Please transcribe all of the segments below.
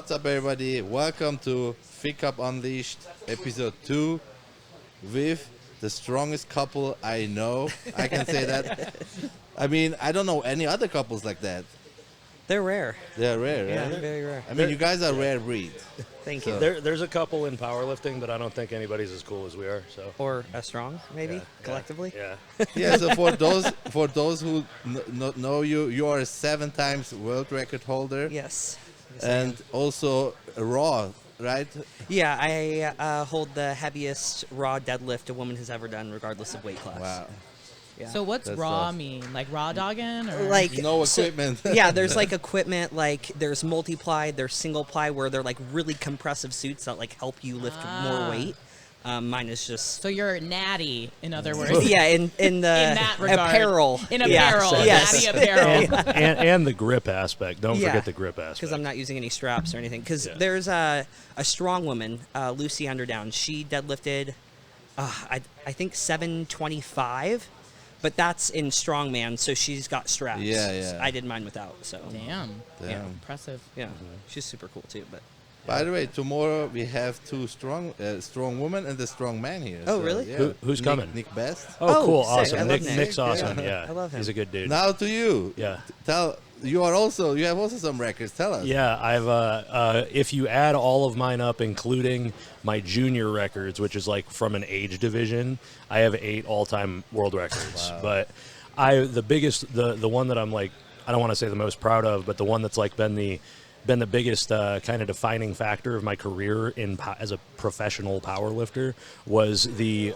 What's up, everybody? Welcome to Pick Up Unleashed, episode 2, with the strongest couple I know. I can say that. I mean, I don't know any other couples like that. They're rare. They're rare, Yeah, right? very rare. I mean, you guys are rare breed. Thank So- you. There's a couple in powerlifting, but I don't think anybody's as cool as we are. So Or as strong, maybe, Yeah, collectively. yeah. Yeah, so for those who not know you, you are a 7 times world record holder. Yes. And also raw, right? Yeah, I hold the heaviest raw deadlift a woman has ever done, regardless of weight class. Wow. Yeah. So what's That's raw tough. mean? Like raw dogging? Or? like No so- equipment. yeah, there's like equipment, like there's multi-ply, there's single-ply, where they're like really compressive suits that like help you lift more weight. Mine is just So you're natty, in other words. yeah, in the In that regard. apparel. In Yeah, apparel. yes. Natty apparel. and the grip aspect. Don't Yeah. forget the grip aspect. Because I'm not using any straps or anything. Because Yeah. there's a strong woman, Lucy Underdown. She deadlifted, I think 725, but that's in strongman, so she's got straps. Yeah, yeah. I did mine without, so Damn. Damn. Impressive. yeah, she's super cool too. But By the way, tomorrow we have 2 strong women and a strong man here. Oh, really? Yeah. Who's Nick- coming? Nick Best. Oh, cool, sick. I awesome. love Nick, Nick. Nick's awesome. Yeah. Yeah, I love him. He's a good dude. Now to you. Yeah. Tell you have also some records. Tell us. Yeah, if you add all of mine up, including my junior records, which is like from an age division, I have 8 all-time world records. Wow. But the one that I'm like, I don't want to say the most proud of, but the one that's like been the biggest kind of defining factor of my career as a professional powerlifter was the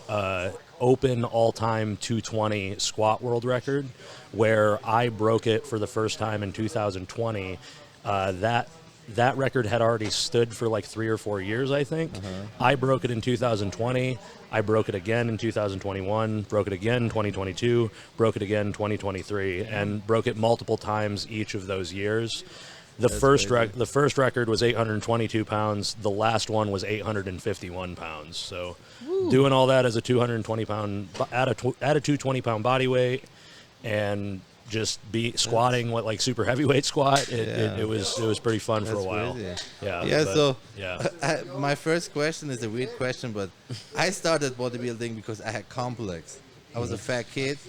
open all-time 220 squat world record, where I broke it for the first time in 2020. That record had already stood for like 3 or 4 years, I think. I broke it in 2020. I broke it again in 2021, broke it again in 2022, broke it again in 2023, and broke it multiple times each of those years. The first record was 822 pounds. The last one was 851 pounds. So doing all that as a 220 pound at a 220 pound body weight, and just squatting what like super heavyweight squat. It was pretty fun for a while. Crazy. Yeah. So yeah. my first question is a weird question, but I started bodybuilding because I had complex. I was a fat kid.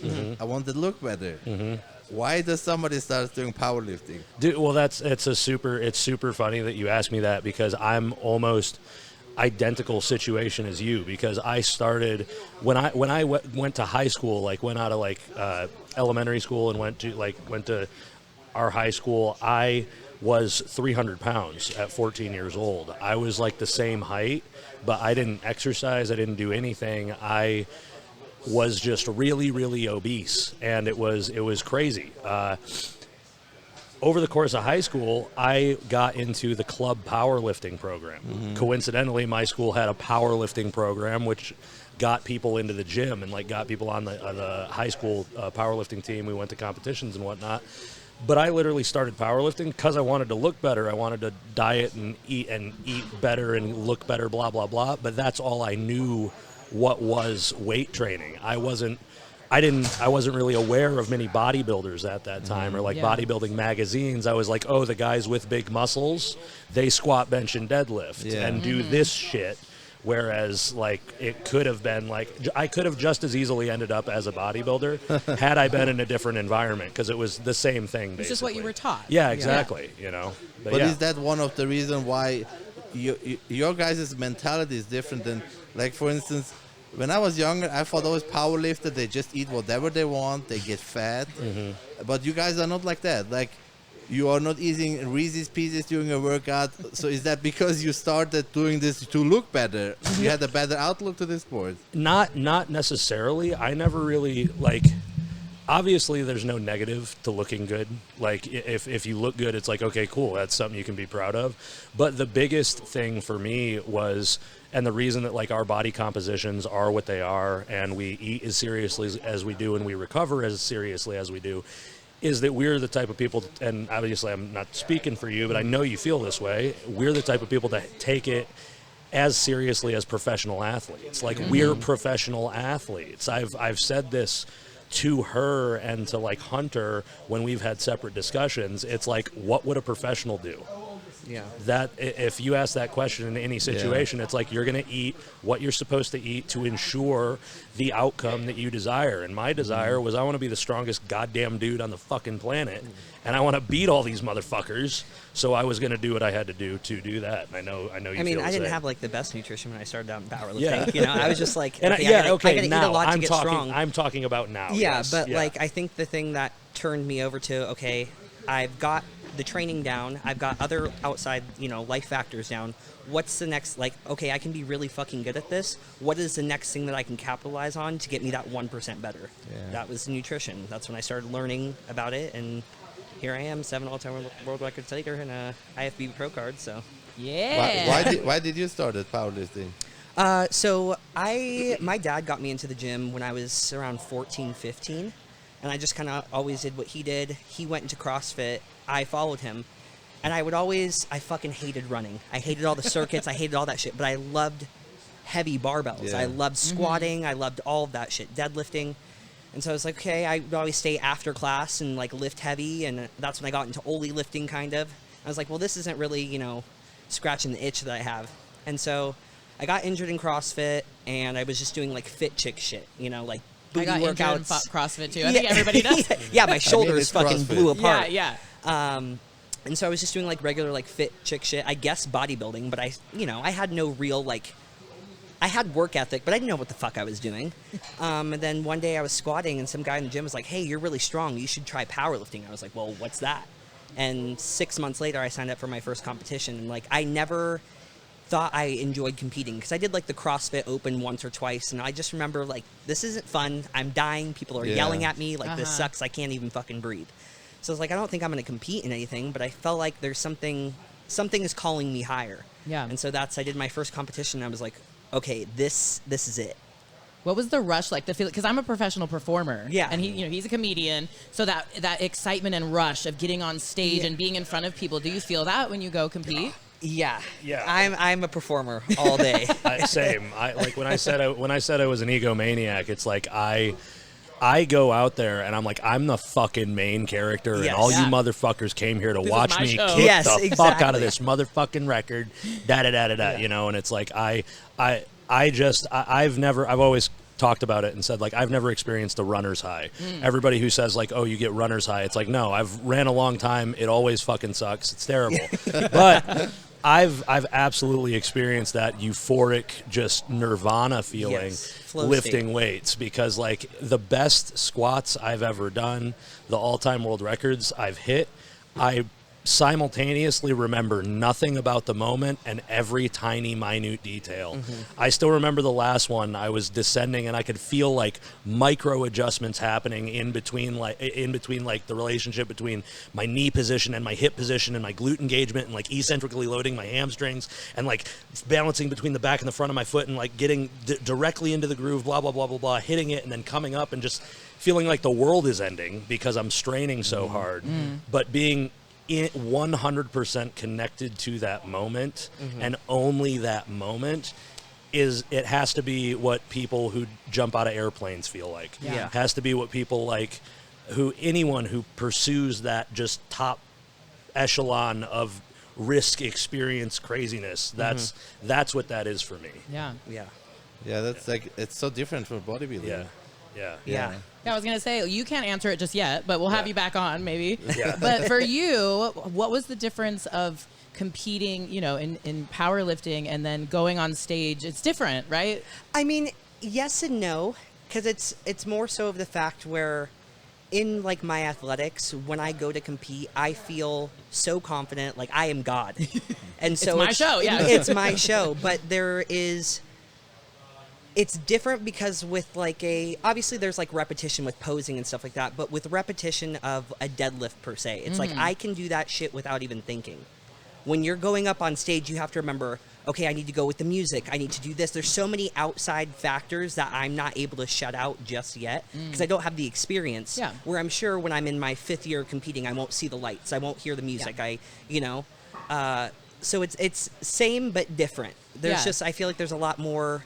I wanted to look better. Why does somebody start doing powerlifting? Dude, well, it's super funny that you asked me that, because I'm almost identical situation as you, because I started when I went to high school, like went out of like elementary school and went to our high school. I was 300 pounds at 14 years old. I was like the same height, but I didn't exercise. I didn't do anything. I was just really, really obese, and it was crazy. Over the course of high school, I got into the club powerlifting program. Coincidentally, my school had a powerlifting program, which got people into the gym and like got people on the high school powerlifting team. We went to competitions and whatnot. But I literally started powerlifting because I wanted to look better. I wanted to diet and eat better and look better, blah, blah, blah. But that's all I knew what was weight training. I wasn't really aware of many bodybuilders at that time, or like bodybuilding magazines. I was like, oh, the guys with big muscles, they squat, bench, and deadlift and do this shit. Whereas like it could have been like, I could have just as easily ended up as a bodybuilder had I been in a different environment, because it was the same thing, basically. It's just what you were taught. Yeah, exactly. You know, But yeah. is that one of the reasons why your guys' mentality is different than, like, for instance, when I was younger, I thought always powerlifters, they just eat whatever they want, they get fat. But you guys are not like that. Like, you are not eating Reese's Pieces during a workout. So is that because you started doing this to look better? You had a better outlook to the sport? Not necessarily. I never really obviously there's no negative to looking good. Like if you look good, it's like, okay, cool, that's something you can be proud of. But the biggest thing for me was, and the reason that like our body compositions are what they are, and we eat as seriously as we do, and we recover as seriously as we do, is that we're the type of people, and obviously I'm not speaking for you, but I know you feel this way, we're the type of people that take it as seriously as professional athletes. Like, we're professional athletes. I've said this to her and to like Hunter when we've had separate discussions. It's like, what would a professional do? Yeah. That if you ask that question in any situation, it's like you're going to eat what you're supposed to eat to ensure the outcome that you desire. And my desire was I want to be the strongest goddamn dude on the fucking planet, and I want to beat all these motherfuckers. So I was going to do what I had to do that. And I know. You I mean, feel the I didn't same. have like the best nutrition when I started out in powerlifting. Yeah. You know, I was just like, And okay, I gotta now eat a lot I'm to get talking. strong. I'm talking about now. Yeah, yes, but like I think the thing that turned me over to, okay, I've got the training down, I've got other outside, life factors down. What's the next, like, okay, I can be really fucking good at this. What is the next thing that I can capitalize on to get me that 1% better? Yeah. That was nutrition. That's when I started learning about it, and here I am, 7 all-time world records later, and a IFBB pro card, so. Yeah. Why did you start at powerlifting? So my dad got me into the gym when I was around 14, 15, and I just kind of always did what he did. He went into CrossFit. I followed him, and I fucking hated running. I hated all the circuits. I hated all that shit, but I loved heavy barbells. Yeah. I loved squatting. I loved all of that shit, deadlifting. And so I was like, okay, I would always stay after class and like lift heavy, and that's when I got into Oli lifting kind of. I was like, well, this isn't really, scratching the itch that I have. And so I got injured in CrossFit, and I was just doing like fit chick shit, like I booty got injured in workouts. CrossFit too. I think everybody does. Yeah, my shoulders it's fucking CrossFit. blew apart. Yeah. And so I was just doing like regular like fit chick shit. I guess bodybuilding, but I had no real like. I had work ethic, but I didn't know what the fuck I was doing. And then one day I was squatting, and some guy in the gym was like, "Hey, you're really strong. You should try powerlifting." I was like, "Well, what's that?" And 6 months later, I signed up for my first competition. And like, I never thought I enjoyed competing because I did like the CrossFit Open once or twice, and I just remember like, this isn't fun. I'm dying. People are yelling at me. Like, this sucks. I can't even fucking breathe. So I was like, I don't think I'm going to compete in anything, but I felt like there's something is calling me higher. Yeah. And so I did my first competition. And I was like, okay, this is it. What was the rush like? The feel, because I'm a professional performer. Yeah. And he's a comedian. So that excitement and rush of getting on stage Yeah. and being in front of people. Do you feel that when you go compete? Yeah. Yeah. I'm a performer all day. Same. When I said I was an egomaniac, it's like I go out there and I'm like, I'm the fucking main character, and Yes. all you Yeah. motherfuckers came here to This is watch my me show. kick Yes, the fuck out exactly. of this motherfucking record, and it's like I've always talked about it and said, like, I've never experienced a runner's high. Everybody who says, like, oh, you get runner's high, it's like, no, I've ran a long time. It always fucking sucks. It's terrible. But I've absolutely experienced that euphoric, just nirvana feeling Yes, flow lifting state. weights, because like the best squats I've ever done, the all-time world records I've hit, I simultaneously remember nothing about the moment and every tiny minute detail. I still remember the last one. I was descending and I could feel like micro adjustments happening in between like the relationship between my knee position and my hip position and my glute engagement, and like eccentrically loading my hamstrings and like balancing between the back and the front of my foot and like getting directly into the groove, blah blah blah blah blah, hitting it and then coming up and just feeling like the world is ending because I'm straining so hard, but being 100% connected to that moment, and only that moment. It has to be what people who jump out of airplanes feel like. Yeah. It has to be what people like, anyone who pursues that just top echelon of risk experience craziness. That's what that is for me. Yeah. Yeah. Yeah, that's like, it's so different from bodybuilding. Yeah. Yeah. Yeah, I was going to say, you can't answer it just yet, but we'll have Yeah. you back on maybe. Yeah. But for you, what was the difference of competing, in powerlifting and then going on stage? It's different, right? I mean, yes and no, because it's more so of the fact where in like my athletics, when I go to compete, I feel so confident, like I am God. And so my show, yeah. It's my show, but it's different because with like obviously there's like repetition with posing and stuff like that, but with repetition of a deadlift per se, it's like I can do that shit without even thinking. When you're going up on stage, you have to remember, okay, I need to go with the music. I need to do this. There's so many outside factors that I'm not able to shut out just yet because I don't have the experience. Yeah. Where I'm sure when I'm in my 5th year competing, I won't see the lights. I won't hear the music. So it's same but different. There's Yeah. just, I feel like there's a lot more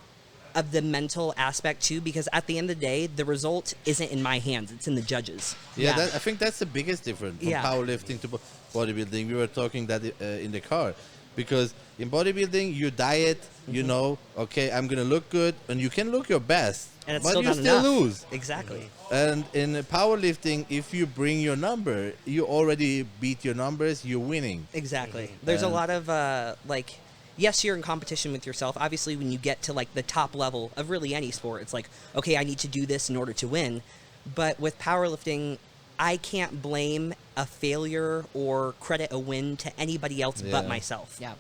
of the mental aspect too, because at the end of the day, the result isn't in my hands; it's in the judges. Yeah, I think that's the biggest difference from Yeah. powerlifting to bodybuilding. We were talking that in the car, because in bodybuilding you diet, you know, okay, I'm gonna look good, and you can look your best, And it's but still you not still enough. lose. Exactly. And in powerlifting, if you bring your number, you already beat your numbers. You're winning. Exactly. There's a And- lot of like, yes, you're in competition with yourself. Obviously, when you get to like the top level of really any sport, it's like, okay, I need to do this in order to win. But with powerlifting, I can't blame a failure or credit a win to anybody else but Yeah. myself. Yeah.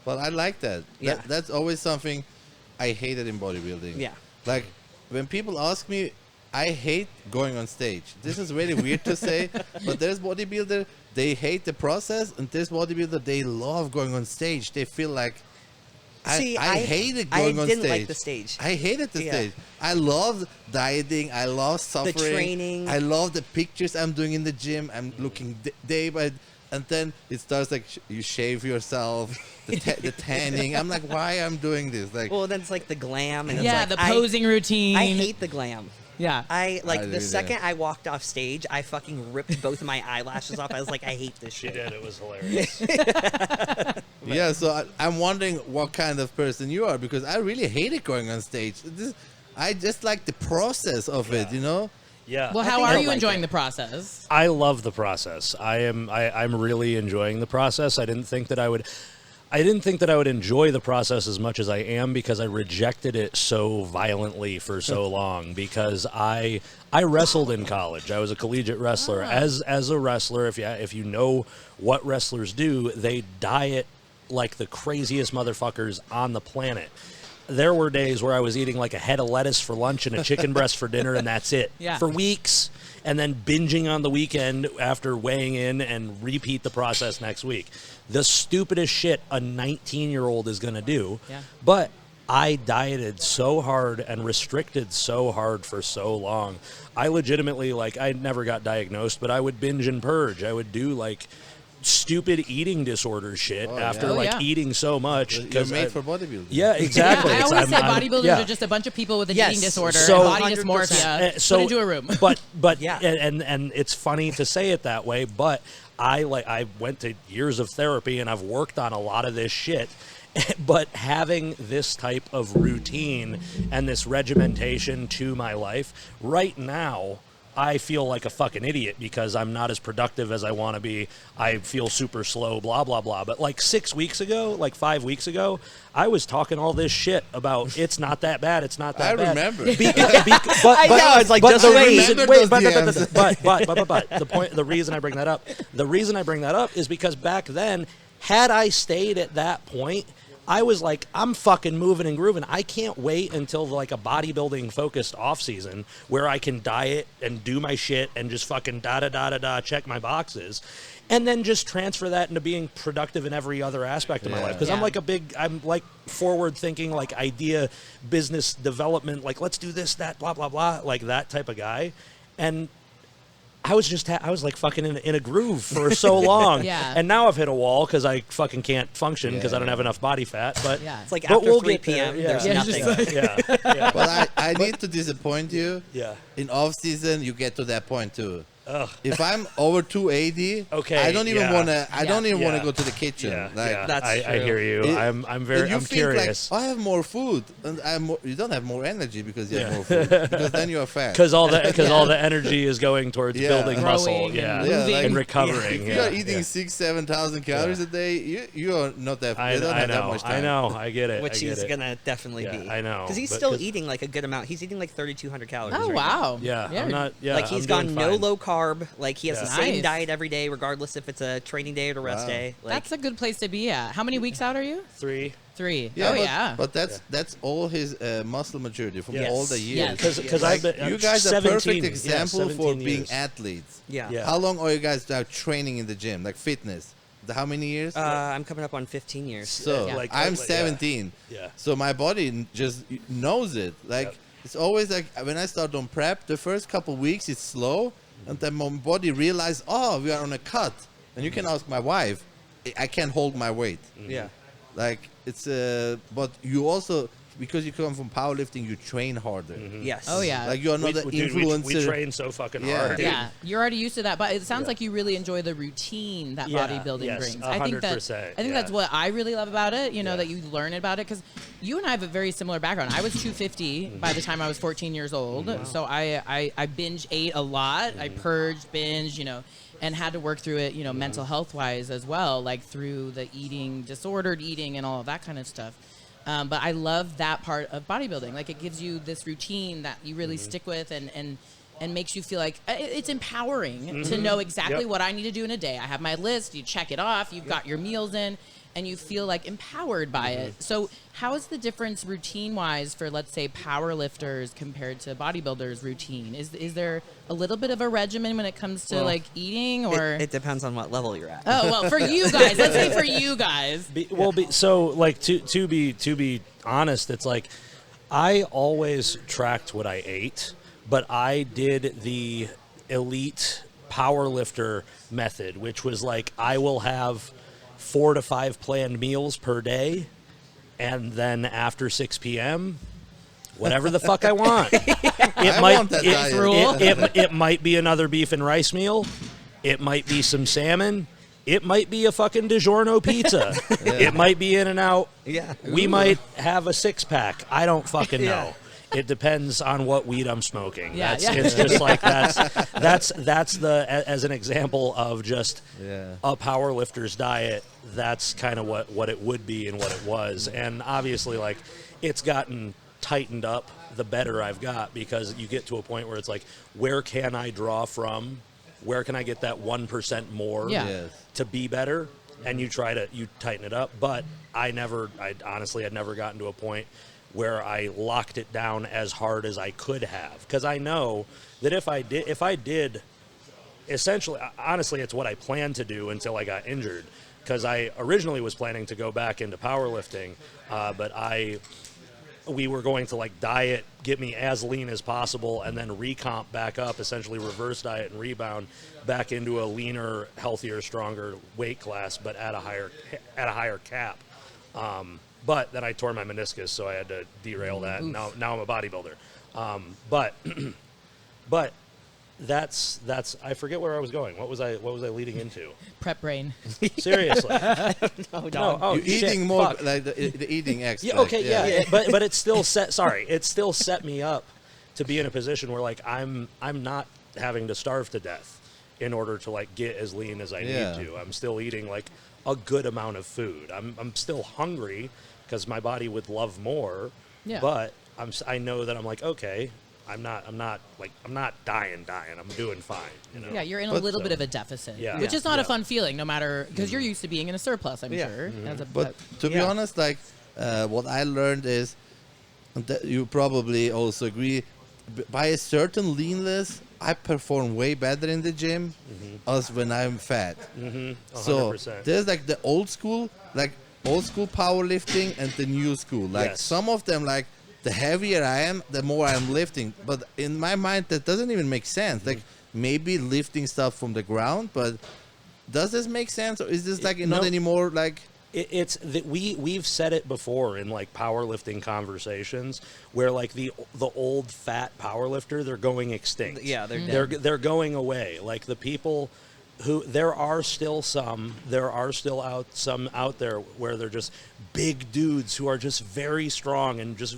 Well, I like that. Yeah. That's always something I hated in bodybuilding. Yeah. Like, when people ask me, I hate going on stage. This is really weird to say, but there's bodybuilder, they hate the process, and there's bodybuilder, they love going on stage. They feel like, See, I hated going on stage. I didn't like the stage. I hated the Yeah. stage. I love dieting. I love suffering. training. I love the pictures I'm doing in the gym. I'm looking day by, and then it starts like you shave yourself, the tanning. I'm like, why I'm doing this? Like, Well, then it's like the glam and it's Yeah, like, the posing routine. I hate the glam. Yeah. I I like do the that. second I walked off stage, I fucking ripped both of my eyelashes off. I was like, I hate this She shit. did. It was hilarious. yeah, so I'm wondering what kind of person you are, because I really hated going on stage. I just like the process of it, you know? Yeah. Well, I how think are I you like enjoying it. the process? I love the process. I'm really enjoying the process. I didn't think that I would enjoy the process as much as I am, because I rejected it so violently for so long, because I wrestled in college. I was a collegiate wrestler. As a wrestler, if you know what wrestlers do, they diet like the craziest motherfuckers on the planet. There were days where I was eating like a head of lettuce for lunch and a chicken breast for dinner, and that's it. Yeah. For weeks, and then binging on the weekend after weighing in, and repeat the process next week. The stupidest shit a 19-year-old is going to do. Yeah. But I dieted so hard and restricted so hard for so long. I legitimately, like, I never got diagnosed, but I would binge and purge. I would do, like, stupid eating disorder shit after, yeah. Oh, like, yeah. eating so much. You're 'cause made I- for bodybuilding. Yeah, exactly. Yeah, I It's- always say I'm- bodybuilders yeah. are just a bunch of people with a Yes. eating disorder, So- and body 100%. dysmorphia. Put into a room. But Yeah. and it's funny to say it that way, but I went to years of therapy, and I've worked on a lot of this shit. But having this type of routine and this regimentation to my life right now, I feel like a fucking idiot because I'm not as productive as I want to be. I feel super slow, blah, blah, blah. But like 6 weeks ago, like 5 weeks ago, I was talking all this shit about it's not that bad, it's not that I bad. remember. I know, it's like, but just the wait. reason, Remember wait, those but the reason I bring that up is because back then, had I stayed at that point, I was like, I'm fucking moving and grooving. I can't wait until like a bodybuilding focused off season where I can diet and do my shit and just fucking check my boxes, and then just transfer that into being productive in every other aspect of my Yeah. life. Because Yeah. I'm like forward thinking, like idea, business development, like let's do this, that, blah, blah, blah, like that type of guy. And I was just, I was like fucking in a groove for so long. Yeah. And now I've hit a wall because I fucking can't function because I don't Yeah. have enough body fat. But Yeah. It's like but after we'll 3 get there, p.m., yeah. there's Yeah, nothing. just yeah. But I need to disappoint you. Yeah. In off season, you get to that point too. Ugh. If I'm over 280, Okay, I don't even yeah. wanna. I don't even wanna Yeah. go to the kitchen. Yeah, Like, yeah. That's I true. hear you. It- I'm and very, you I'm think curious. like, I have more food, and you don't have more energy because you have Yeah. more food. Because then you are fat. Because all the energy is going towards Yeah. building muscle, Growing yeah, and moving. and recovering. if you yeah, are eating yeah. 7,000 calories a day, you are not that. You don't have that much time. I know, I get it. Which I get he's it. gonna definitely Yeah, be. I know, because he's but still 'cause- eating like a good amount. He's eating like 3,200 calories. Oh right now. wow. Yeah, I'm not. Yeah, Like he's I'm gone doing no fine. low carb. Like he has Yeah. the same Nice. diet every day, regardless if it's a training day or a rest Wow. day. Like, That's a good place to be at. How many weeks out are you? 3. 3. Yeah, Oh but, yeah. but that's all his muscle maturity from Yes. all the years. Yes. Because Like, I've been you guys are 17, perfect example for 17 being years. athletes. yeah. Yeah. How long are you guys now training in the gym, like fitness? How many years? I'm coming up on 15 years. So Yeah. Like, I'm yeah. 17. Yeah. So my body just knows it. Like Yep. it's always like when I start on prep, the first couple weeks it's slow, and then my body realizes, oh, we are on a cut. And you can ask my wife, I can't hold my weight. Yeah. Like it's but you also because you come from powerlifting, you train harder. Yes. Oh yeah. Like you're not the influencer. We train so fucking Yeah. hard. Yeah, you're already used to that, but it sounds like you really enjoy the routine that Yeah, bodybuilding yes, brings. I think 100%, that's what I really love about it. You know, Yeah. that you learn about it because you and I have a very similar background. I was 250 by the time I was 14 years old, so I binge ate a lot. I purged, binge, you know, and had to work through it, you know, mental health wise as well, like through the eating, disordered eating, and all of that kind of stuff. But I love that part of bodybuilding. Like it gives you this routine that you really stick with and makes you feel like it's empowering to know exactly Yep. what I need to do in a day. I have my list, you check it off, you've got your meals in, and you feel like empowered by it. So how is the difference routine-wise for, let's say, power lifters compared to bodybuilders' routine? Is there a little bit of a regimen when it comes to like eating, or? It depends on what level you're at. Oh, well, for you guys, let's say for you guys. So like to be honest, it's like I always tracked what I ate, but I did the elite powerlifter method, which was like I will have 4 to 5 planned meals per day, and then after 6 p.m., whatever the fuck I want. I want that diet. It might be another beef and rice meal. It might be some salmon. It might be a fucking DiGiorno pizza. It might be In-N-Out. Yeah. We might have a 6-pack. I don't fucking know. It depends on what weed I'm smoking. Yeah, It's just like that's the as an example of just a power lifter's diet. That's kind of what it would be and what it was. And obviously, like, it's gotten tightened up the better I've got, because you get to a point where it's like, where can I draw from? Where can I get that 1% more to be better? And you tighten it up. But I honestly had never gotten to a point where I locked it down as hard as I could have, because I know that if I did, essentially, honestly, it's what I planned to do until I got injured, because I originally was planning to go back into powerlifting, but we were going to like diet, get me as lean as possible, and then recomp back up, essentially reverse diet and rebound back into a leaner, healthier, stronger weight class, but at a higher cap. But then I tore my meniscus, so I had to derail that. And now I'm a bodybuilder. But that's I forget where I was going. What was I leading into? Prep brain. Seriously. No, No, oh, You're shit, eating more fuck. like the eating aspect. Yeah, okay, yeah. But it still set me up to be in a position where like I'm not having to starve to death in order to like get as lean as I need to. I'm still eating like a good amount of food. I'm still hungry because my body would love more. Yeah. But I know that I'm like, okay, I'm not dying. I'm doing fine. You know? Yeah, you're in a little bit of a deficit, Yeah. which is not Yeah. a fun feeling, no matter, because you're used to being in a surplus, I'm sure. As a, But to be honest, like what I learned is that you probably also agree. By a certain leanness, I perform way better in the gym as when I'm fat. 100%. So there's like the old school powerlifting and the new school. Like Yes. some of them, like the heavier I am, the more I'm lifting. But in my mind, that doesn't even make sense. Like maybe lifting stuff from the ground, but does this make sense, or is this like not anymore like? It's that we've said it before in like powerlifting conversations where like the old fat powerlifter, they're going extinct. Yeah, they're going away. Like the people who there are still some out there where they're just big dudes who are just very strong and just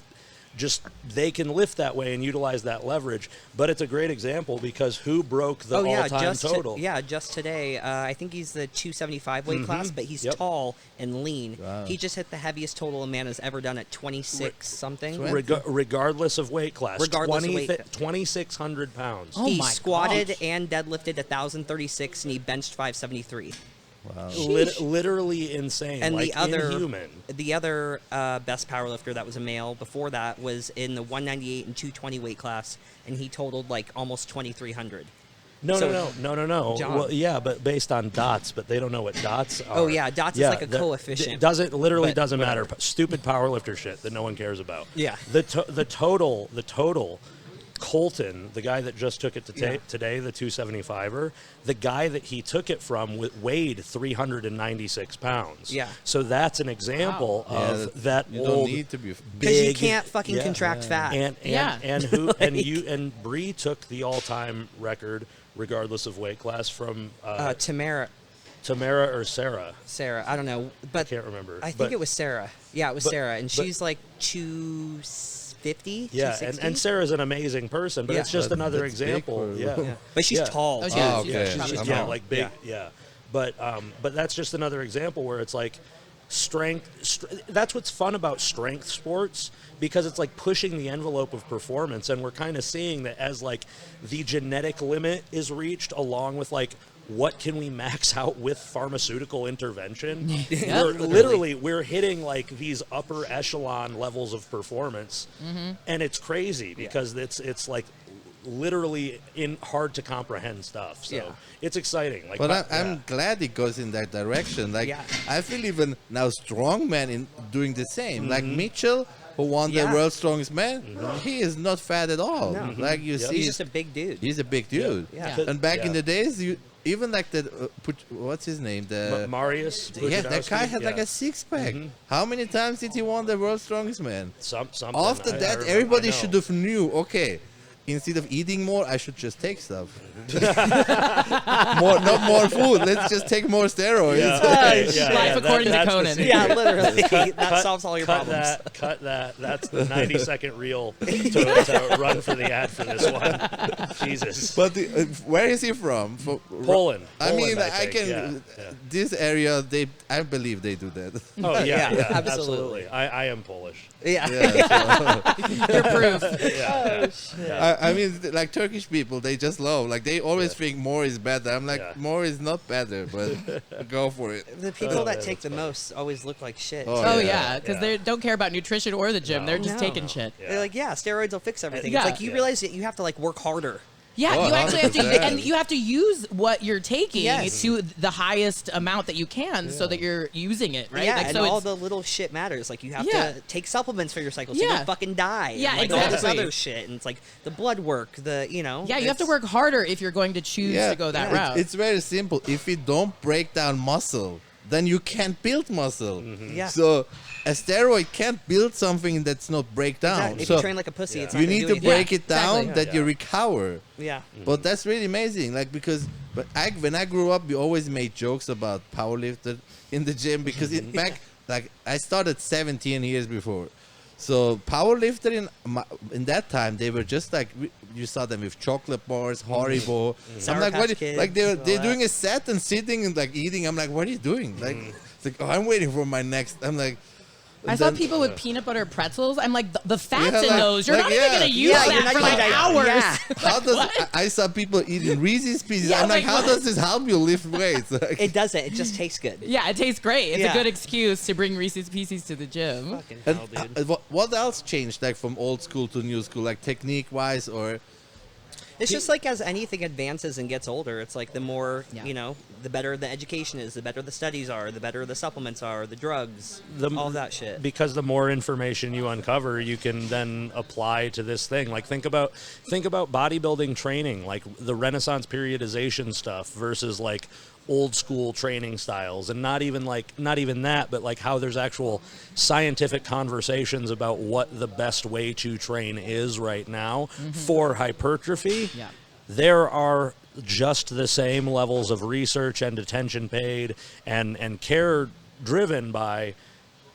they can lift that way and utilize that leverage. But it's a great example because who broke the all-time total? Just today. I think he's the 275 weight class, but he's tall and lean. Wow. He just hit the heaviest total a man has ever done at 26 something. Regardless of weight class. Regardless of weight. 2,600 pounds. Oh He my squatted gosh. and deadlifted 1,036, and he benched 573. Wow. Literally insane. And like inhuman. the other best powerlifter that was a male before that was in the 198 and 220 weight class, and he totaled like almost 2,300. No. John. Well, yeah, but based on dots, but they don't know what dots are. Oh, yeah, dots is like a coefficient. It doesn't But matter. Stupid powerlifter shit that no one cares about. Yeah. The total Colton, the guy that just took it to today, the 275er, the guy that he took it from weighed 396 pounds. Yeah. So that's an example of that you old. don't need to be Because you can't fucking contract fat. And Bree took the all-time record, regardless of weight class, from Tamara, or Sarah. Sarah, I don't know, but I can't remember. I think it was Sarah. Yeah, it was Sarah, and she's like 250. Yeah, 260? and Sarah's an amazing person, but it's just another that's example. big Yeah. But she's tall. Oh, too. yeah. okay. She's I'm out. like big. Yeah. But that's just another example where it's like strength. That's what's fun about strength sports, because it's like pushing the envelope of performance, and we're kind of seeing that as like the genetic limit is reached, along with like what can we max out with pharmaceutical intervention. Yeah. We're hitting like these upper echelon levels of performance, and it's crazy because it's like literally hard to comprehend stuff. So it's exciting. Like, But I'm glad it goes in that direction. Like I feel even now strongman in doing the same. Like Mitchell, who won the world's strongest man, he is not fat at all. No. Like you see, He's just a big dude. he's a big dude. Yeah. And back in the days, even like the what's his name? Marius. That guy had like Yeah. a six-pack. How many times did he won the world's strongest man? Something. After I that, remember- everybody I know. should have knew. Okay, instead of eating more, I should just take stuff. Not more food. Let's just take more steroids. Life according to that's the Conan. secret. Yeah, literally. That solves all your problems. Cut that. That's the 90-second reel to run for the ad for this one. Jesus. But where is he from? Poland. I mean, Poland, I think. can. Yeah. This area, I believe they do that. Oh yeah, Yeah, yeah, absolutely. absolutely. I am Polish. Yeah. You're proof. I mean, like Turkish people, they just love. Like they always think more is better. I'm like, more is not better, but go for it. The people that yeah, take the that's funny. most always look like shit. Oh yeah. yeah, because Yeah. they don't care about nutrition or the gym. They're just No. taking shit. Yeah. They're like, yeah, steroids will fix everything. Yeah. It's like you realize that you have to like work harder. Yeah, Oh, you actually have to, 100%. and you have to use what you're taking Yes. to the highest amount that you can, so that you're using it, right? Yeah, Like, and so all it's- the little shit matters. Like you have Yeah. to take supplements for your cycle so you Yeah. don't fucking die. Yeah, and, like, all this exactly. other shit, and it's like the blood work, yeah, you have to it's- work harder if you're going to choose to go that route. It's very simple. If you don't break down muscle, then you can't build muscle. Yeah. So a steroid can't build something that's not break down. Exactly. If So you train like a pussy, it's not you gonna need do to anything. break it down exactly. that you recover. Yeah. But that's really amazing. Like because when I grew up, we always made jokes about powerlifter in the gym because back like I started 17 years before. So powerlifter in that time they were just like you saw them with chocolate bars, Haribo. I'm Sour like, Patch what? Kids, Like they're all doing that. a set and sitting and like eating. I'm like, what are you doing? Like, it's like, oh, I'm waiting for my next. I'm like. I saw then- people with peanut butter pretzels. I'm like, the fat's Yeah, in like- those. You're like, not even yeah. going to use Yeah, you're that not for like gonna- hours. yeah. How does I saw people eating Reese's Pieces? Yeah, I'm like, like, how what? does this help you lift weights? Like, It doesn't. It just tastes good. Yeah, it tastes great. It's Yeah. a good excuse to bring Reese's Pieces to the gym. Fucking and, hell, dude. what else changed, like from old school to new school, like technique wise, or It's just like as anything advances and gets older, it's like the more, Yeah. you know, the better the education is, the better the studies are, the better the supplements are, the drugs, The- all that shit. Because the more information you uncover, you can then apply to this thing. Like think about bodybuilding training, like the Renaissance periodization stuff versus like old school training styles, and not even that, but like how there's actual scientific conversations about what the best way to train is right now for hypertrophy. Yeah. There are just the same levels of research and attention paid and care driven by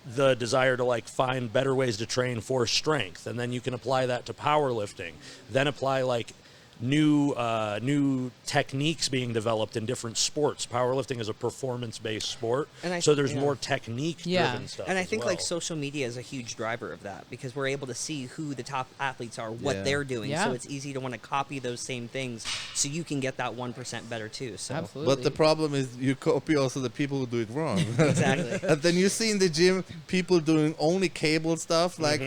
the desire to like find better ways to train for strength, and then you can apply that to powerlifting, then apply like new techniques being developed in different sports. Powerlifting is a performance-based sport, And so there's yeah. more technique-driven stuff. And I as think well. like social media is a huge driver of that because we're able to see who the top athletes are, what Yeah. they're doing. Yeah. So it's easy to want to copy those same things so you can get that 1% better too. So Absolutely. but the problem is you copy also the people who do it wrong. exactly. And then you see in the gym people doing only cable stuff, like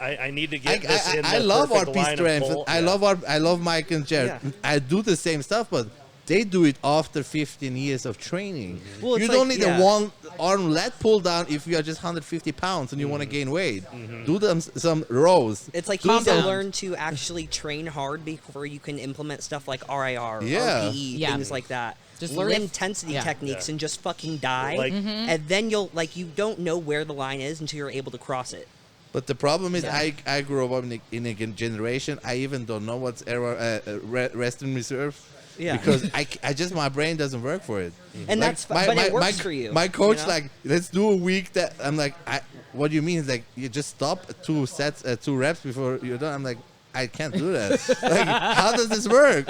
I need to get this in I the love perfect RP line of strength. pull. I Yeah. love I love Mike and Jared. Yeah. I do the same stuff, but they do it after 15 years of training. Well, it's You like- don't need yeah. a one arm lat pull down if you are just 150 pounds and you want to gain weight. Do them some rows. It's like you Calm need to down. learn to actually train hard before you can implement stuff like RIR, Yeah. RPE, Yeah. things like that. Just learn lift. intensity Yeah. techniques Yeah. and just fucking die, Like- and then you'll you don't know where the line is until you're able to cross it. But the problem is, Yeah. I grew up in a generation. I even don't know what's rest in reserve. Yeah. Because I just my brain doesn't work for it. And Like, that's but it works for you. My coach you know? like, let's do a week that I'm like, what do you mean? It's like you just stop 2 sets, 2 reps before you're done. I'm like, I can't do that. Like, how does this work?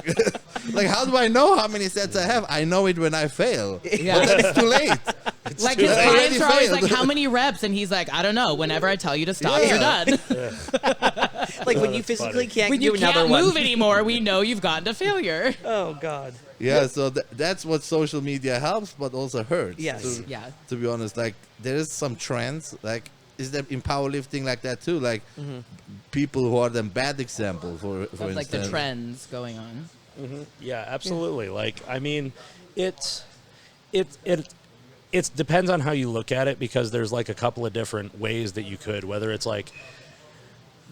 Like, how do I know how many sets I have? I know it when I fail. Yeah. But then it's too late. Like his I clients already are always failed. like, "How many reps?" And he's like, "I don't know. Whenever I tell you to stop, you're Yeah. done. like when you that's physically funny. can't When do you another can't one. move anymore, we know you've gotten to failure." Oh God. Yeah, so that's what social media helps, but also hurts. Yes. Yeah. To be honest, like there is some trends, like is there in powerlifting like that too? Like people who are the bad example, for That's like instance. the trends going on. Yeah, absolutely. Like, I mean, it depends on how you look at it, because there's like a couple of different ways that you could, whether it's like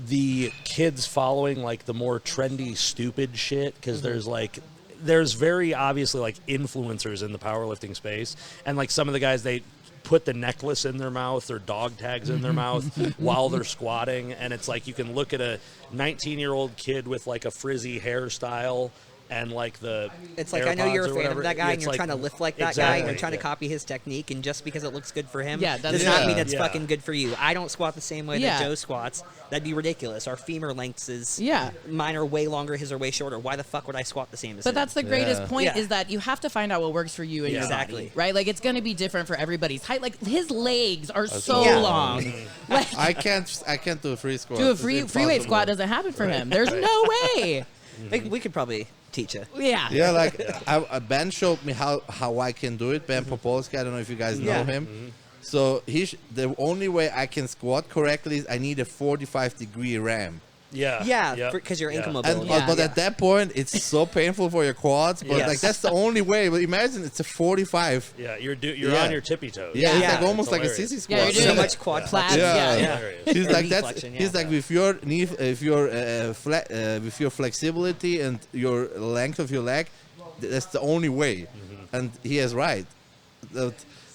the kids following like the more trendy, stupid shit, because there's very obviously like influencers in the powerlifting space, and like some of the guys, they put the necklace in their mouth or dog tags in their mouth while they're squatting, and it's like you can look at a 19-year-old kid with like a frizzy hairstyle and like the It's like I know AirPods you're a or fan whatever. of that guy, and It's you're like- trying to lift like that guy, and Exactly, you're trying to yeah. copy his technique, and just because it looks good for him, Yeah, that's- does not Yeah. mean it's Yeah. fucking good for you. I don't squat the same way Yeah. that Joe squats. That'd be ridiculous. Our femur lengths is Yeah. mine are way longer, his are way shorter. Why the fuck would I squat the same as But him? that's the greatest Yeah. point Yeah. is that you have to find out what works for you and Yeah. your body, Exactly. right? Like it's going to be different for everybody's height. Like his legs are so Yeah. long. Like I can't do a free squat. do a It's free weight impossible. squat doesn't happen for him. There's no way. we could probably teach you. Yeah. Yeah, like Ben showed me how I can do it. Ben Popolski, I don't know if you guys know Yeah. him. So the only way I can squat correctly is I need a 45-degree ram. Yeah. Yeah, Yep. because your ankle Yeah. And, mobility. but at that point, it's so painful for your quads. But Yes. like that's the only way. But imagine it's a 45. Yeah, you're Yeah. on your tippy toes. Yeah, it's Yeah. like almost It's like a hilarious. sissy squat. Yeah, you're so doing much quad Plaid, flexion. Yeah. yeah. Hilarious. He's Or like knee that's. flexion, He's yeah. like with your knee, if your with your flexibility and your length of your leg, that's the only way. And he is right.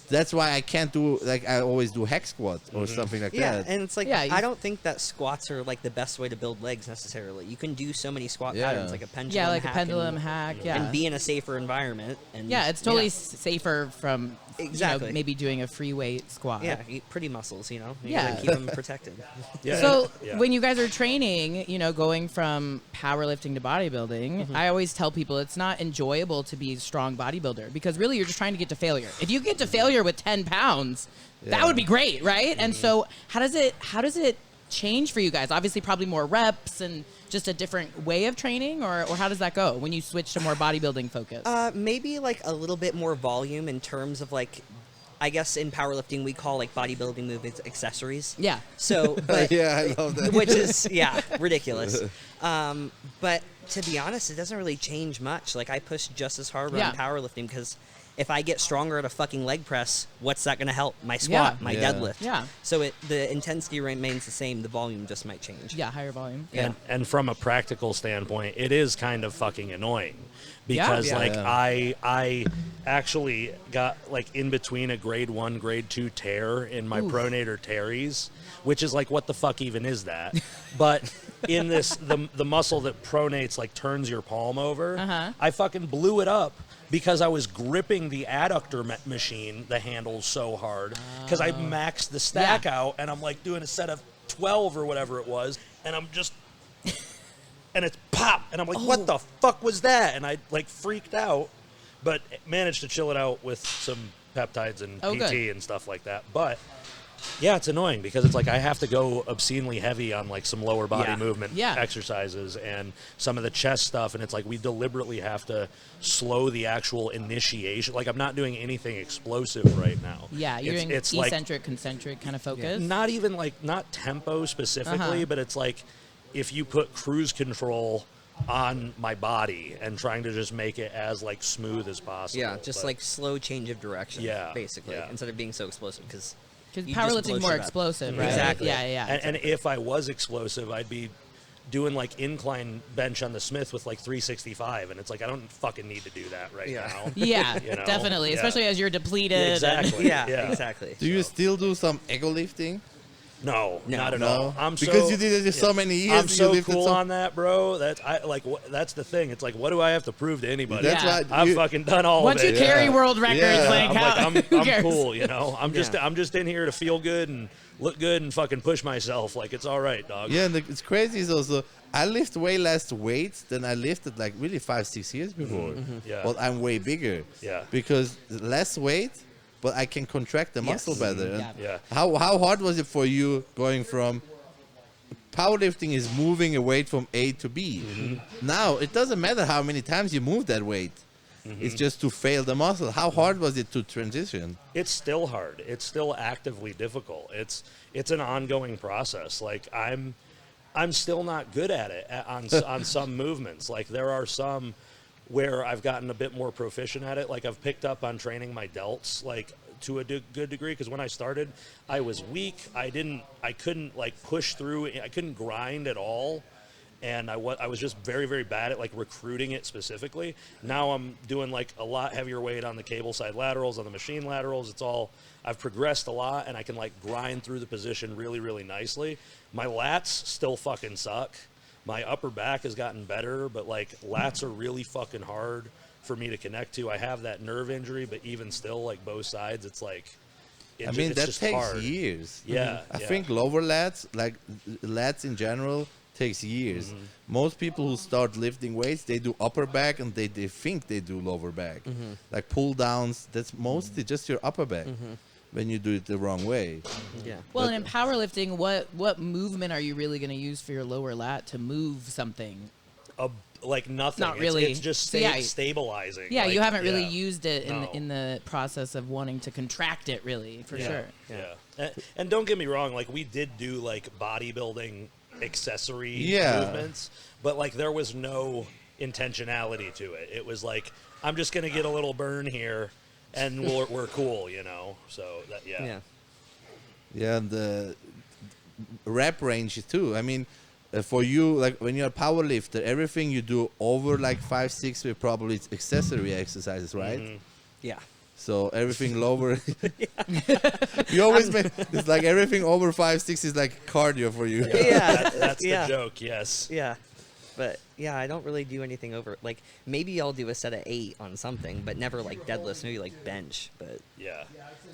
That's why I can't do like I always do hex squat or something like Yeah, that. and it's like Yeah, you- I don't think that squats are like the best way to build legs necessarily. You can do so many squat Yeah. patterns, like a pendulum, Yeah, like a hack pendulum and, hack. Yeah. and be in a safer environment. And Yeah, it's totally safer from Exactly. maybe doing a free weight squat. yeah, eat pretty muscles. You know, you Yeah. gotta keep them protected. Yeah. So Yeah. when you guys are training, going from powerlifting to bodybuilding, I always tell people it's not enjoyable to be a strong bodybuilder because really you're just trying to get to failure. If you get to failure with 10 pounds, that Yeah. would be great, right? And so how does it change for you guys? Obviously probably more reps and just a different way of training, or how does that go when you switch to more bodybuilding focus? Maybe like a little bit more volume in terms of like, I guess in powerlifting we call like bodybuilding movements accessories. Yeah. So, but Yeah, I love that. which is ridiculous. But to be honest, it doesn't really change much. Like I push just as hard when I'm Yeah. powerlifting because if I get stronger at a fucking leg press, what's that going to help? My squat, Yeah. my Yeah. deadlift. Yeah. So the intensity remains the same. The volume just might change. Yeah, higher volume. And from a practical standpoint, it is kind of fucking annoying because Yeah. like Yeah. I actually got like in between a grade 1, grade 2 tear in my pronator teres, which is like what the fuck even is that? But in this the muscle that pronates like turns your palm over, I fucking blew it up because I was gripping the adductor machine, the handles so hard because I maxed the stack out and I'm like doing a set of 12 or whatever it was, and I'm just and it's pop, and I'm like, what the fuck was that? And I like freaked out, but managed to chill it out with some peptides and Oh, PT good. and stuff like that. But yeah, it's annoying because it's like I have to go obscenely heavy on like some lower body Yeah. movement Yeah. exercises and some of the chest stuff, and it's like we deliberately have to slow the actual initiation. Like I'm not doing anything explosive right now. Yeah, you're doing it's like eccentric, concentric kind of focus. not even like not tempo specifically, but it's like if you put cruise control on my body and trying to just make it as like smooth as possible. Yeah, just But- like slow change of direction. Yeah, basically, yeah. instead of being so explosive, because powerlifting's more explosive, right? Exactly. Yeah. And if I was explosive, I'd be doing like incline bench on the Smith with like 365, and it's like I don't fucking need to do that right now. Yeah, You know? definitely. Yeah. Especially as you're depleted. and- Exactly. Yeah, exactly. Do you still do some ego lifting? No, not at No, all. because you did it for so many years. I'm so you lifted cool so- on that, bro. That's the thing. It's like, what do I have to prove to anybody? That's Yeah. why I've fucking done all Once of you it. carry Yeah. world records, Yeah. like, I'm how, like, who I'm cares? cool, you know. I'm Yeah. just in here to feel good and look good and fucking push myself. Like it's all right, dog. Yeah, and it's crazy is also I lift way less weights than I lifted like really 5-6 years before. Yeah. But I'm way bigger. Yeah. Because less weight, but I can contract the muscle better. And Yeah. How hard was it for you going from powerlifting is moving a weight from A to B? Now it doesn't matter how many times you move that weight. It's just to fail the muscle. How hard was it to transition? It's still hard. It's still actively difficult. It's an ongoing process. Like I'm still not good at it on some movements. Like there are some where I've gotten a bit more proficient at it. Like I've picked up on training my delts like to a good degree, because when I started, I was weak. I couldn't like push through. I couldn't grind at all. And I was just very, very bad at like recruiting it specifically. Now I'm doing like a lot heavier weight on the cable side laterals, on the machine laterals. I've progressed a lot, and I can like grind through the position really, really nicely. My lats still fucking suck. My upper back has gotten better, but like lats are really fucking hard for me to connect to. I have that nerve injury, but even still, like both sides, it's like, That just takes hard. years. Yeah, I yeah. think lower lats, like lats in general, takes years. Most people who start lifting weights, they do upper back and they think they do lower back. Like pull downs, that's mostly just your upper back when you do it the wrong way. Yeah. Well, and in powerlifting, what movement are you really going to use for your lower lat to move something? Like nothing. Not really. It's just So, yeah, stabilizing. Yeah, Like, you haven't really yeah. used it No. in the process of wanting to contract it, really, for sure. Yeah. And don't get me wrong, like we did do like bodybuilding accessory Yeah. movements, but like there was no intentionality to it. It was like, I'm just gonna get a little burn here, and we're cool, you know. So that Yeah. Yeah, and the rep range too. I mean, for you, like when you're a power lifter, everything you do over like 5-6 will probably it's accessory exercises, right? Yeah. So everything lower, you always make it's like everything over 5-6 is like cardio for you. Yeah. that's yeah. the joke. Yes. Yeah. But yeah, I don't really do anything over. Like maybe I'll do a set of 8 on something, but never like deadlifts. Maybe like bench. But Yeah.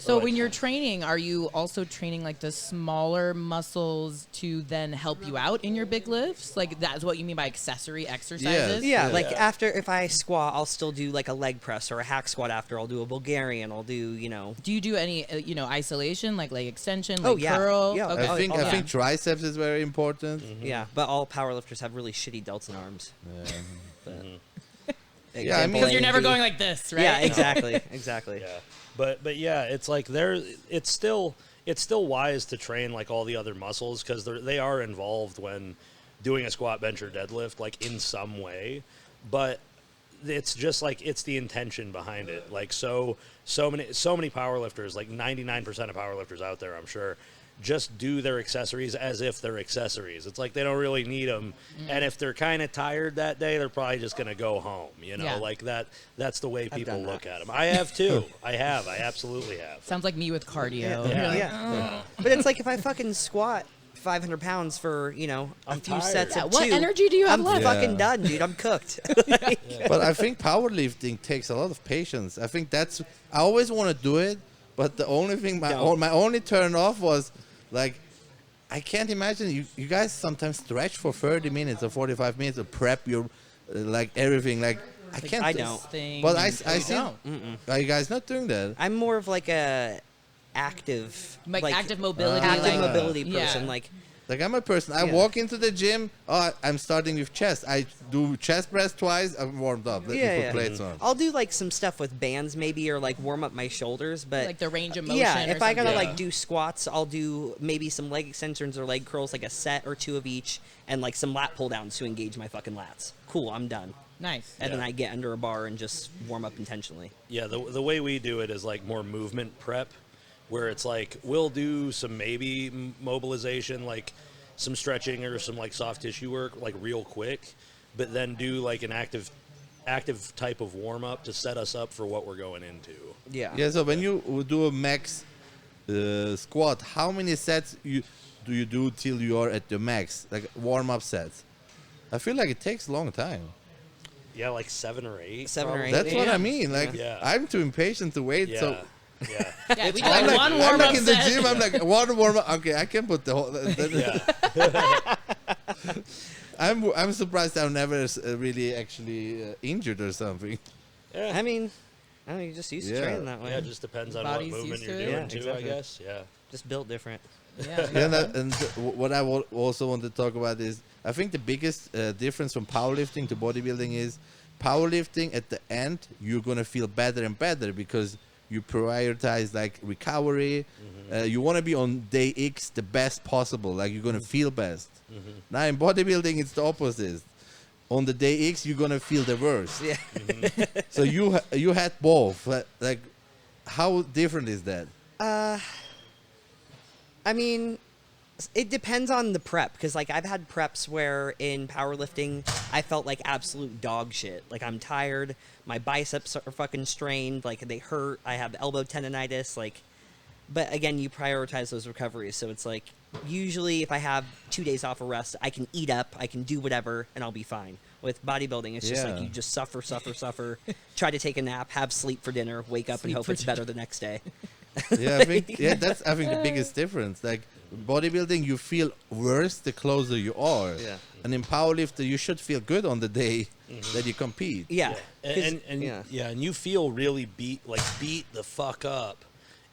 So Or, when like, you're training, are you also training like the smaller muscles to then help you out in your big lifts? Like that's what you mean by accessory exercises? yeah, Yeah. like after if I squat, I'll still do like a leg press or a hack squat. After I'll do a Bulgarian. I'll do Do you do any isolation, like leg extension, Oh, like yeah. curl? Yeah, Okay. I think triceps is very important. Yeah, but all powerlifters have really shitty delts and arms. But, Yeah, I mean- Because you're never going like this, right? Yeah, exactly, exactly. Yeah, but yeah, it's like it's still wise to train like all the other muscles, because they are involved when doing a squat, bench, or deadlift, like in some way. But it's just like it's the intention behind it. Like so many powerlifters, like 99% of powerlifters out there, I'm sure, just do their accessories as if they're accessories. It's like they don't really need them, and if they're kind of tired that day, they're probably just gonna go home. You know, Yeah. like that. That's the way people done that. look at them. I have too. I absolutely have. Sounds like me with cardio. Yeah. Yeah. But it's like if I fucking squat 500 pounds for, a I'm few tired. sets Yeah, of what 2, energy do you have I'm left? fucking Yeah. done, dude. I'm cooked. But I think powerlifting takes a lot of patience. I think I always want to do it, but the only thing, my only turn off was like, I can't imagine you guys sometimes stretch for 30 minutes or 45 minutes to prep your, like everything. Like I can't. I don't. Thing. But I You see. don't. Are you guys not doing that? I'm more of like a active, Like active mobility. active like, mobility yeah. person. Like Like I'm a person. I Yeah. walk into the gym. Oh, I'm starting with chest. I do chest press twice. I'm warmed up. Let me put plates on. I'll do like some stuff with bands maybe, or like warm up my shoulders, but Like the range of motion. yeah, or if I gotta something. like do squats, I'll do maybe some leg extensions or leg curls, like a set or two of each, and like some lat pull downs to engage my fucking lats. Cool, I'm done. Nice. And then I get under a bar and just warm up intentionally. Yeah, the way we do it is like more movement prep, where it's like we'll do some maybe mobilization, like some stretching or some like soft tissue work, like real quick, but then do like an active type of warm up to set us up for what we're going into. Yeah. Yeah. So when you do a max squat, how many sets do you do till you are at the max, like warm up sets? I feel like it takes a long time. Yeah, like 7 or 8. 7 or probably. 8. That's what Yeah. I mean. Like Yeah. I'm too impatient to wait. Yeah. So Yeah. Yeah, we do I'm like like, one I'm warm like up in the set. gym. I'm like one warm up. Okay, I can put the whole. I'm surprised I'm never really actually injured or something. I mean, you're just used to Yeah. training that way. Yeah, it just depends on Body's what movement used you're to it. doing Yeah, too, exactly. I guess. Yeah. Just built different. Yeah. Yeah, and what I also want to talk about is I think the biggest difference from powerlifting to bodybuilding is powerlifting at the end you're gonna feel better and better because you prioritize like recovery. You want to be on day X the best possible, like you're gonna feel best. Now in bodybuilding it's the opposite. On the day X you're gonna feel the worst. Yeah. So you had both. Like how different is that? I mean, it depends on the prep, because like I've had preps where in powerlifting I felt like absolute dog shit. Like I'm tired, my biceps are fucking strained, like they hurt, I have elbow tendonitis, like. But again, you prioritize those recoveries, so it's like usually if I have 2 days off of rest, I can eat up, I can do whatever, and I'll be fine. With bodybuilding, it's just like Yeah. you just suffer, try to take a nap, have sleep for dinner, wake up and Sleep hope for it's better the next day. Yeah, I think that's the biggest difference. Like bodybuilding, you feel worse the closer you are. Yeah. And in powerlifting, you should feel good on the day that you compete. Yeah. And yeah. and you feel really beat the fuck up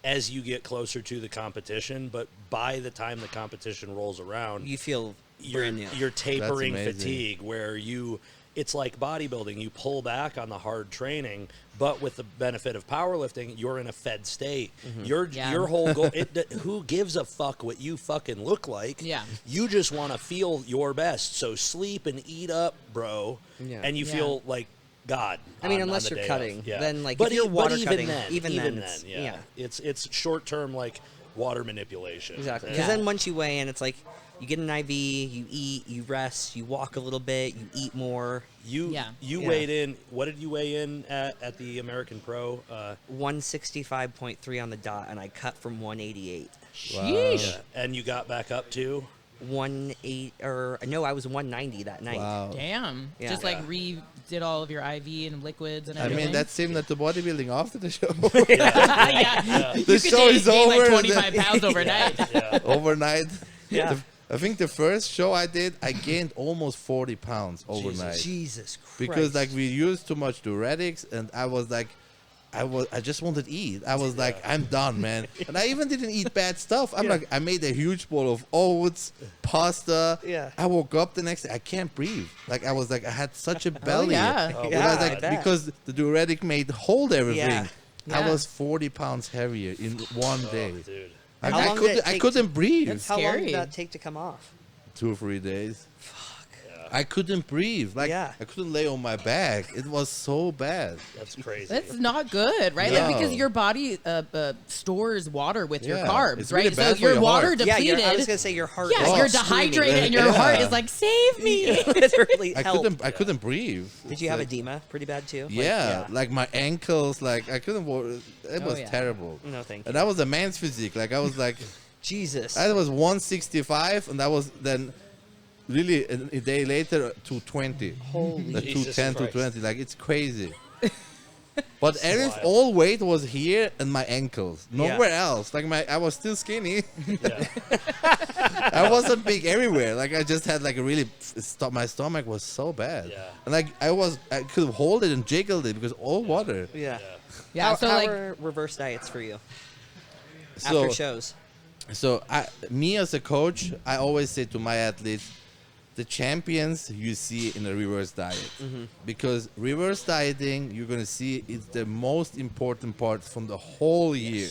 as you get closer to the competition, but by the time the competition rolls around, You feel you're brand new. you're tapering amazing. fatigue where it's like bodybuilding, you pull back on the hard training, but with the benefit of powerlifting, you're in a fed state. Yeah. Your whole goal, who gives a fuck what you fucking look like? Yeah. You just want to feel your best. So sleep and eat up, bro. Yeah. And you Yeah. feel like God. I mean, on unless the you're day cutting, of. Yeah. then, like, but if you're water even cutting, then, even then, it's- yeah. yeah. It's short term like water manipulation. Exactly. And- Because Yeah. then once you weigh in, it's like you get an IV, you eat, you rest, you walk a little bit, you eat more. You Yeah. you weighed in. What did you weigh in at the American Pro? 165.3 on the dot, and I cut from 188. Sheesh. And you got back up to 180, or no, I was 190 that night. Wow. Damn. Yeah. Just like Yeah. redid all of your IV and liquids and I everything. mean, that's similar to bodybuilding after the show. yeah. You The could show is gain over. like and 25 then- pounds overnight. overnight. Yeah. I think the first show I did, I gained almost 40 pounds overnight. Jesus Christ. Because like we used too much diuretics, and I was like, I just wanted to eat. I was like, I'm done, man. And I even didn't eat bad stuff. I'm like, I made a huge bowl of oats, pasta. Yeah. I woke up the next day, I can't breathe. Like I was like, I had such a belly. yeah. Oh, And Yeah, I was I like, bet. because the diuretic made hold everything. Yeah. I Yeah. was 40 pounds heavier in one day. Oh, dude. I, How I long did it couldn't, I take couldn't breathe. That's How long scary. did that take to come off? 2 or 3 days. I couldn't breathe. Like Yeah. I couldn't lay on my back. It was so bad. That's crazy. That's not good, right? No. Like, because your body stores water with your Yeah, carbs, it's right? really so bad for your your water heart. Yeah, depleted. I was gonna say your heart. yeah, is you're screaming. dehydrated, and your Yeah. heart is like, save me. Literally, I help. couldn't breathe. Did you have Like, edema pretty bad too? Like, Yeah, like my ankles, like I couldn't walk. It was yeah. terrible. No, thank And you. I was a man's physique. Like I was like, Jesus. I was 165, and I was then really a day later 220. Holy Like Jesus 210, Christ. 220. Like it's crazy. But wild. all weight was here and my ankles, Yeah. nowhere else. Like I was still skinny. Yeah. I wasn't big everywhere. Like I just had like a really my stomach was so bad. Yeah. And like I could hold it and jiggled it because all water. Yeah. Yeah, How, so how like, are reverse diets for you So after shows? So me as a coach, I always say to my athletes, the champions you see in a reverse diet, because reverse dieting, you're gonna see, is the most important part from the whole year.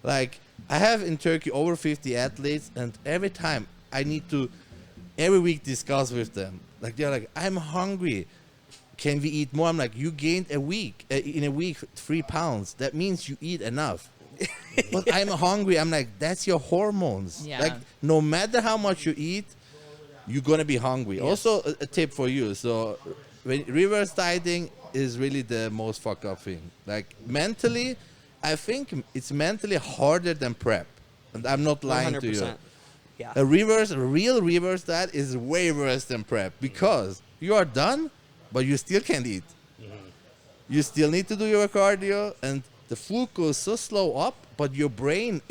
Like, I have in Turkey over 50 athletes, and every time I need to every week discuss with them. Like, they're like, I'm hungry. Can we eat more? I'm like, you gained in a week 3 pounds. That means you eat enough. But I'm hungry. I'm like, that's your hormones. Yeah. Like, no matter how much you eat, you're gonna be hungry. Also, a tip for you. So, when reverse dieting is really the most fucked up thing. Like, mentally, I think it's mentally harder than prep. And I'm not lying to you. 100%. Yeah. A real reverse diet is way worse than prep, because you are done, but you still can't eat. You still need to do your cardio, and the food goes so slow up, but your brain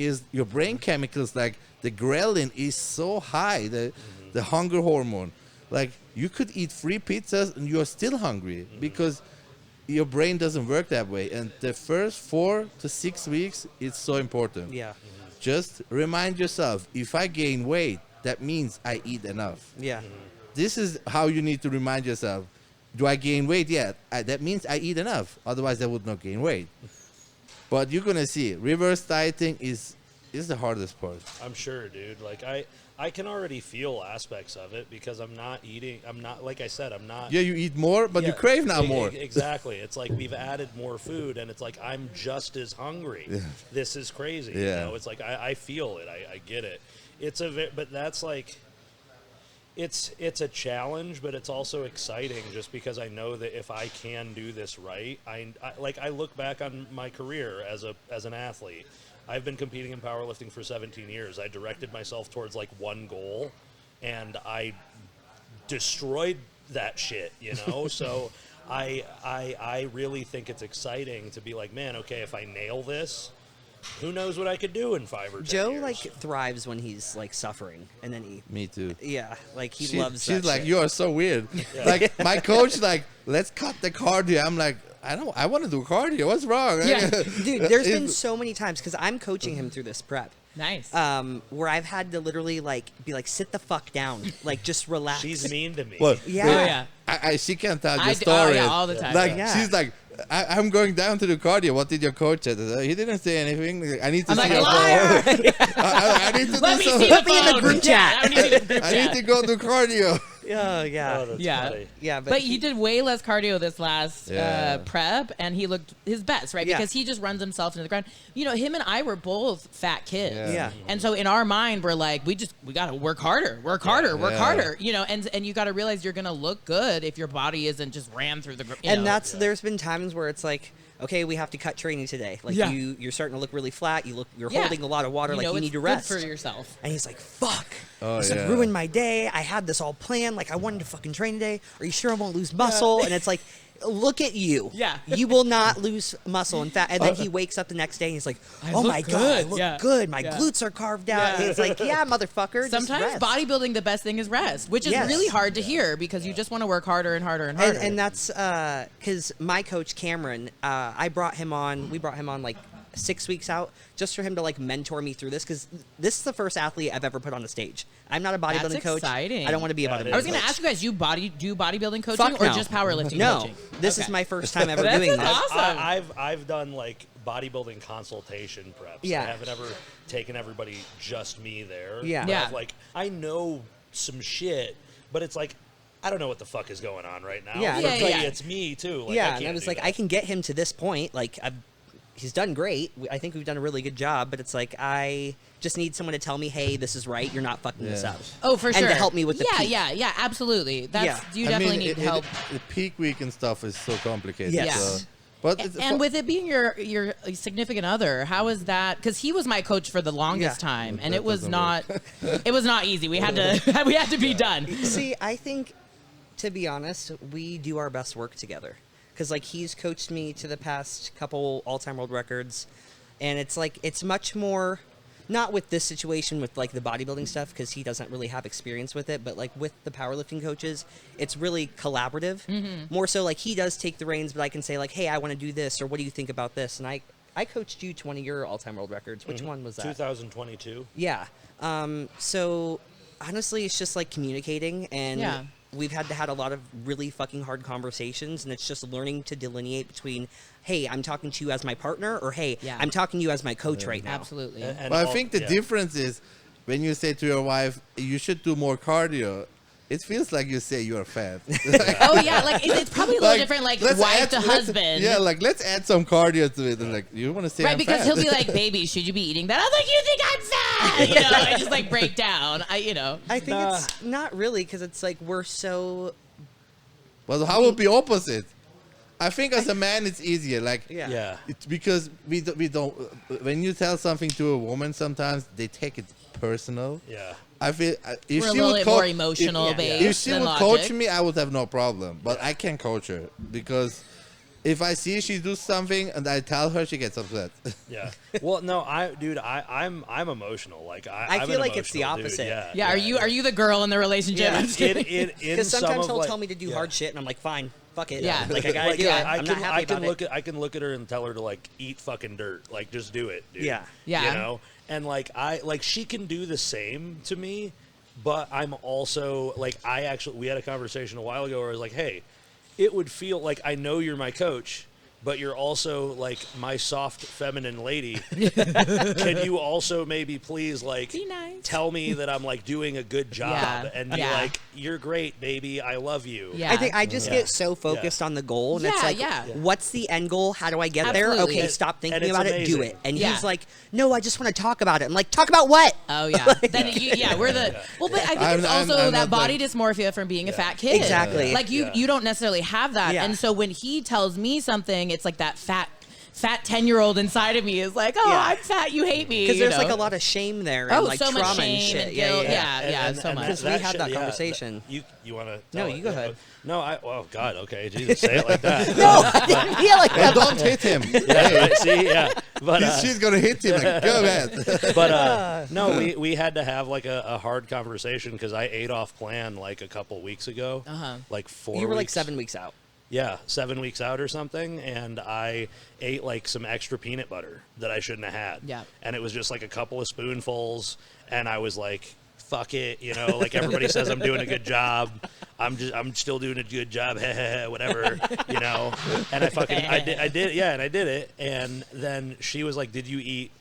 chemicals, like the ghrelin, is so high, the hunger hormone. Like, you could eat 3 pizzas and you're still hungry, because your brain doesn't work that way. And the first 4 to 6 weeks, it's so important. Yeah. Just remind yourself, if I gain weight, that means I eat enough. Yeah. This is how you need to remind yourself. Do I gain weight? Yeah, that means I eat enough. Otherwise, I would not gain weight. But you're going to see, reverse dieting is the hardest part. I'm sure, dude. Like, I can already feel aspects of it because I'm not eating. I'm not, like I said, I'm not. Yeah, you eat more, but you crave now more. Exactly. It's like we've added more food, and it's like I'm just as hungry. Yeah. This is crazy. Yeah. You know, it's like I feel it. I get it. But that's like, it's a challenge, but it's also exciting just because I know that if I can do this right, I look back on my career as an athlete. I've been competing in powerlifting for 17 years. I directed myself towards like one goal, and I destroyed that shit, you know? So I really think it's exciting to be like, man, okay, if I nail this, who knows what I could do in 5 or 10 Joe years. like thrives when he's like suffering, and then he. Me too. Yeah, like he loves. She's that like, shit. you are so weird. Like, my coach, like, let's cut the cardio. I'm like, I want to do cardio. What's wrong? Yeah. Dude, there's been so many times because I'm coaching him through this prep. Nice. Where I've had to literally like be like, sit the fuck down, like just relax. She's mean to me. What? Yeah. Oh, yeah. She can't tell I the do- story. yeah, all the time. Like, Yeah. she's like, I'm going down to the cardio. What did your coach say? He didn't say anything. I need to I'm see like, your liar! I need to Let do me some. see the Put me in the phone. group Yeah, chat. I need to see the group I need chat. to go do cardio. Yeah, yeah, Oh, that's Yeah. funny. yeah. But he did way less cardio this last Yeah. prep, and he looked his best, right? Yeah. Because he just runs himself into the ground. You know, him and I were both fat kids. Yeah. And so in our mind, we're like, we got to work harder, work harder, you know, and you got to realize you're going to look good if your body isn't just ran through the ground. And there's been times where it's like, okay, we have to cut training today. Like Yeah. you're starting to look really flat. You're Yeah. holding a lot of water. you Like know, you it's need to good rest. for yourself. And he's like, fuck. Oh, This yeah. ruined my day. I had this all planned. Like, I wanted to fucking train today. Are you sure I won't lose muscle? And it's like, look at you. Yeah. You will not lose muscle and fat. And then he wakes up the next day and he's like, I oh look my God, I good. look Yeah. good. My Yeah. glutes are carved out. Yeah. And it's like, yeah, motherfucker. just Sometimes rest. bodybuilding, the best thing is rest, which is Yes. really hard to hear because you just want to work harder and harder and harder. And that's because my coach Cameron, we brought him on like 6 weeks out just for him to like mentor me through this, because this is the first athlete I've ever put on a stage. I'm not a bodybuilding That's coach. exciting. I don't want to be a That bodybuilding is. I was going to coach. ask you guys, do bodybuilding coaching Fuck or no. just powerlifting No, coaching? this is Okay. my first time ever That's doing this. awesome. I've done like bodybuilding consultation preps. Yeah. I haven't ever taken everybody, just me there. Yeah. But Yeah. I've, like, I know some shit, but it's like, I don't know what the fuck is going on right now. Yeah. For Yeah, me, yeah. it's me too. Like, I Yeah, can't and I was do like, that. I can get him to this point. Like, he's done great. I think we've done a really good job, but it's like I just need someone to tell me, hey, this is right. You're not fucking this Yeah. up. Oh, for And sure. to help me with the yeah, peak. yeah, absolutely. That's Yeah. you definitely need help. The peak week and stuff is so complicated. Yes. So, but it's And with it being your significant other, how is that? Because he was my coach for the longest Yeah. time, and That it was doesn't not it was not easy. We had to be done. See, I think, to be honest, we do our best work together. Because, like, he's coached me to the past couple all-time world records. And it's, like, it's much more, not with this situation with, like, the bodybuilding stuff, because he doesn't really have experience with it. But, like, with the powerlifting coaches, it's really collaborative. More so, like, he does take the reins, but I can say, like, hey, I want to do this, or what do you think about this? And I coached you 20-year all-time world records. Which one was that? 2022. Yeah. So honestly, it's just like communicating, and we've had a lot of really fucking hard conversations, and it's just learning to delineate between, hey, I'm talking to you as my partner, or hey, I'm talking to you as my coach right now. Absolutely. And But I think the difference is when you say to your wife, you should do more cardio, it feels like you say you're fat. Oh yeah, like it's probably a little different, like wife to husband. Yeah, like let's add some cardio to it. And like, you want to say right, I'm because fat. he'll be like, "Baby, should you be eating that?" I was like, "You think I'm fat?" You know, I just like break down. I think it's not really, because it's like we're so. Well, how would be opposite? I think as a man, it's easier. Like, it's because we don't. When you tell something to a woman, sometimes they take it personal. Yeah. I feel if We're she a little would bit more emotional based. If she than would logic. coach me, I would have no problem. But I can't coach her because if I see she do something and I tell her, she gets upset. Yeah. Well, no, I'm emotional. Like I feel like it's the opposite. Dude. Yeah. Are you the girl in the relationship? Yeah. I'm just kidding. Because sometimes he'll tell me to do hard shit, and I'm like, fine, fuck it. Yeah. Like I gotta do it. I'm not happy about it. I can look at her and tell her to like eat fucking dirt. Like just do it, dude. Yeah. Yeah. You know, and like she can do the same to me, but I'm also like we had a conversation a while ago where I was like, hey, it would feel like I know you're my coach, but you're also like my soft feminine lady. Can you also maybe please like be nice. Tell me that I'm like doing a good job and be like, you're great, baby, I love you. Yeah. I think I just get so focused on the goal, and it's like, what's the end goal? How do I get there? Okay, stop thinking about it, do it. And he's like, no, I just want to talk about it. I'm like, talk about what? Oh yeah. Then we're the well, but I think it's also that body dysmorphia from being a fat kid. Exactly. Like you don't necessarily have that, and so when he tells me something, it's like that fat 10-year-old inside of me is like, oh, I'm fat, you hate me. Because there's like a lot of shame there, and like so trauma much shame and shit. and guilt. Yeah, so much. Because we had that conversation. You want to? No, you go ahead. No, oh God, okay, Jesus, say it like that. No, I didn't feel like that. Don't hit him. But she's gonna hit him. Like, go ahead. But no, we had to have like a hard conversation because I ate off plan like a couple weeks ago. Like 4 weeks. You were like 7 weeks out. Yeah, 7 weeks out or something, and I ate like some extra peanut butter that I shouldn't have had. Yeah. And it was just like a couple of spoonfuls, and I was like, fuck it, you know, like everybody says I'm doing a good job. I'm still doing a good job, whatever, you know. And I did it. And then she was like, did you eat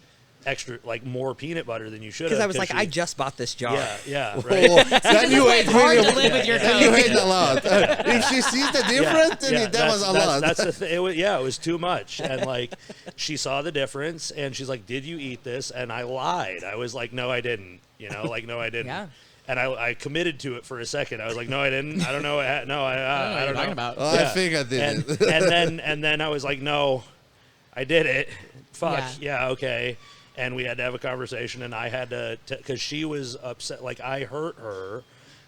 extra, like more peanut butter than you should have? Because I was like, I just bought this jar. Yeah, right. Then you ate hard to live with your coach. you ate a lot. If she sees the difference, then that was a lot. That's the thing. It was too much. And like, she saw the difference, and she's like, did you eat this? And I lied. I was like, no, I didn't. You know, like, no, I didn't. Yeah. And I committed to it for a second. I was like, no, I didn't. I don't know. I don't know. About. Oh, I think I did it. and then I was like, no, I did it. Fuck. Yeah, okay. And we had to have a conversation, and I had to, because she was upset. Like, I hurt her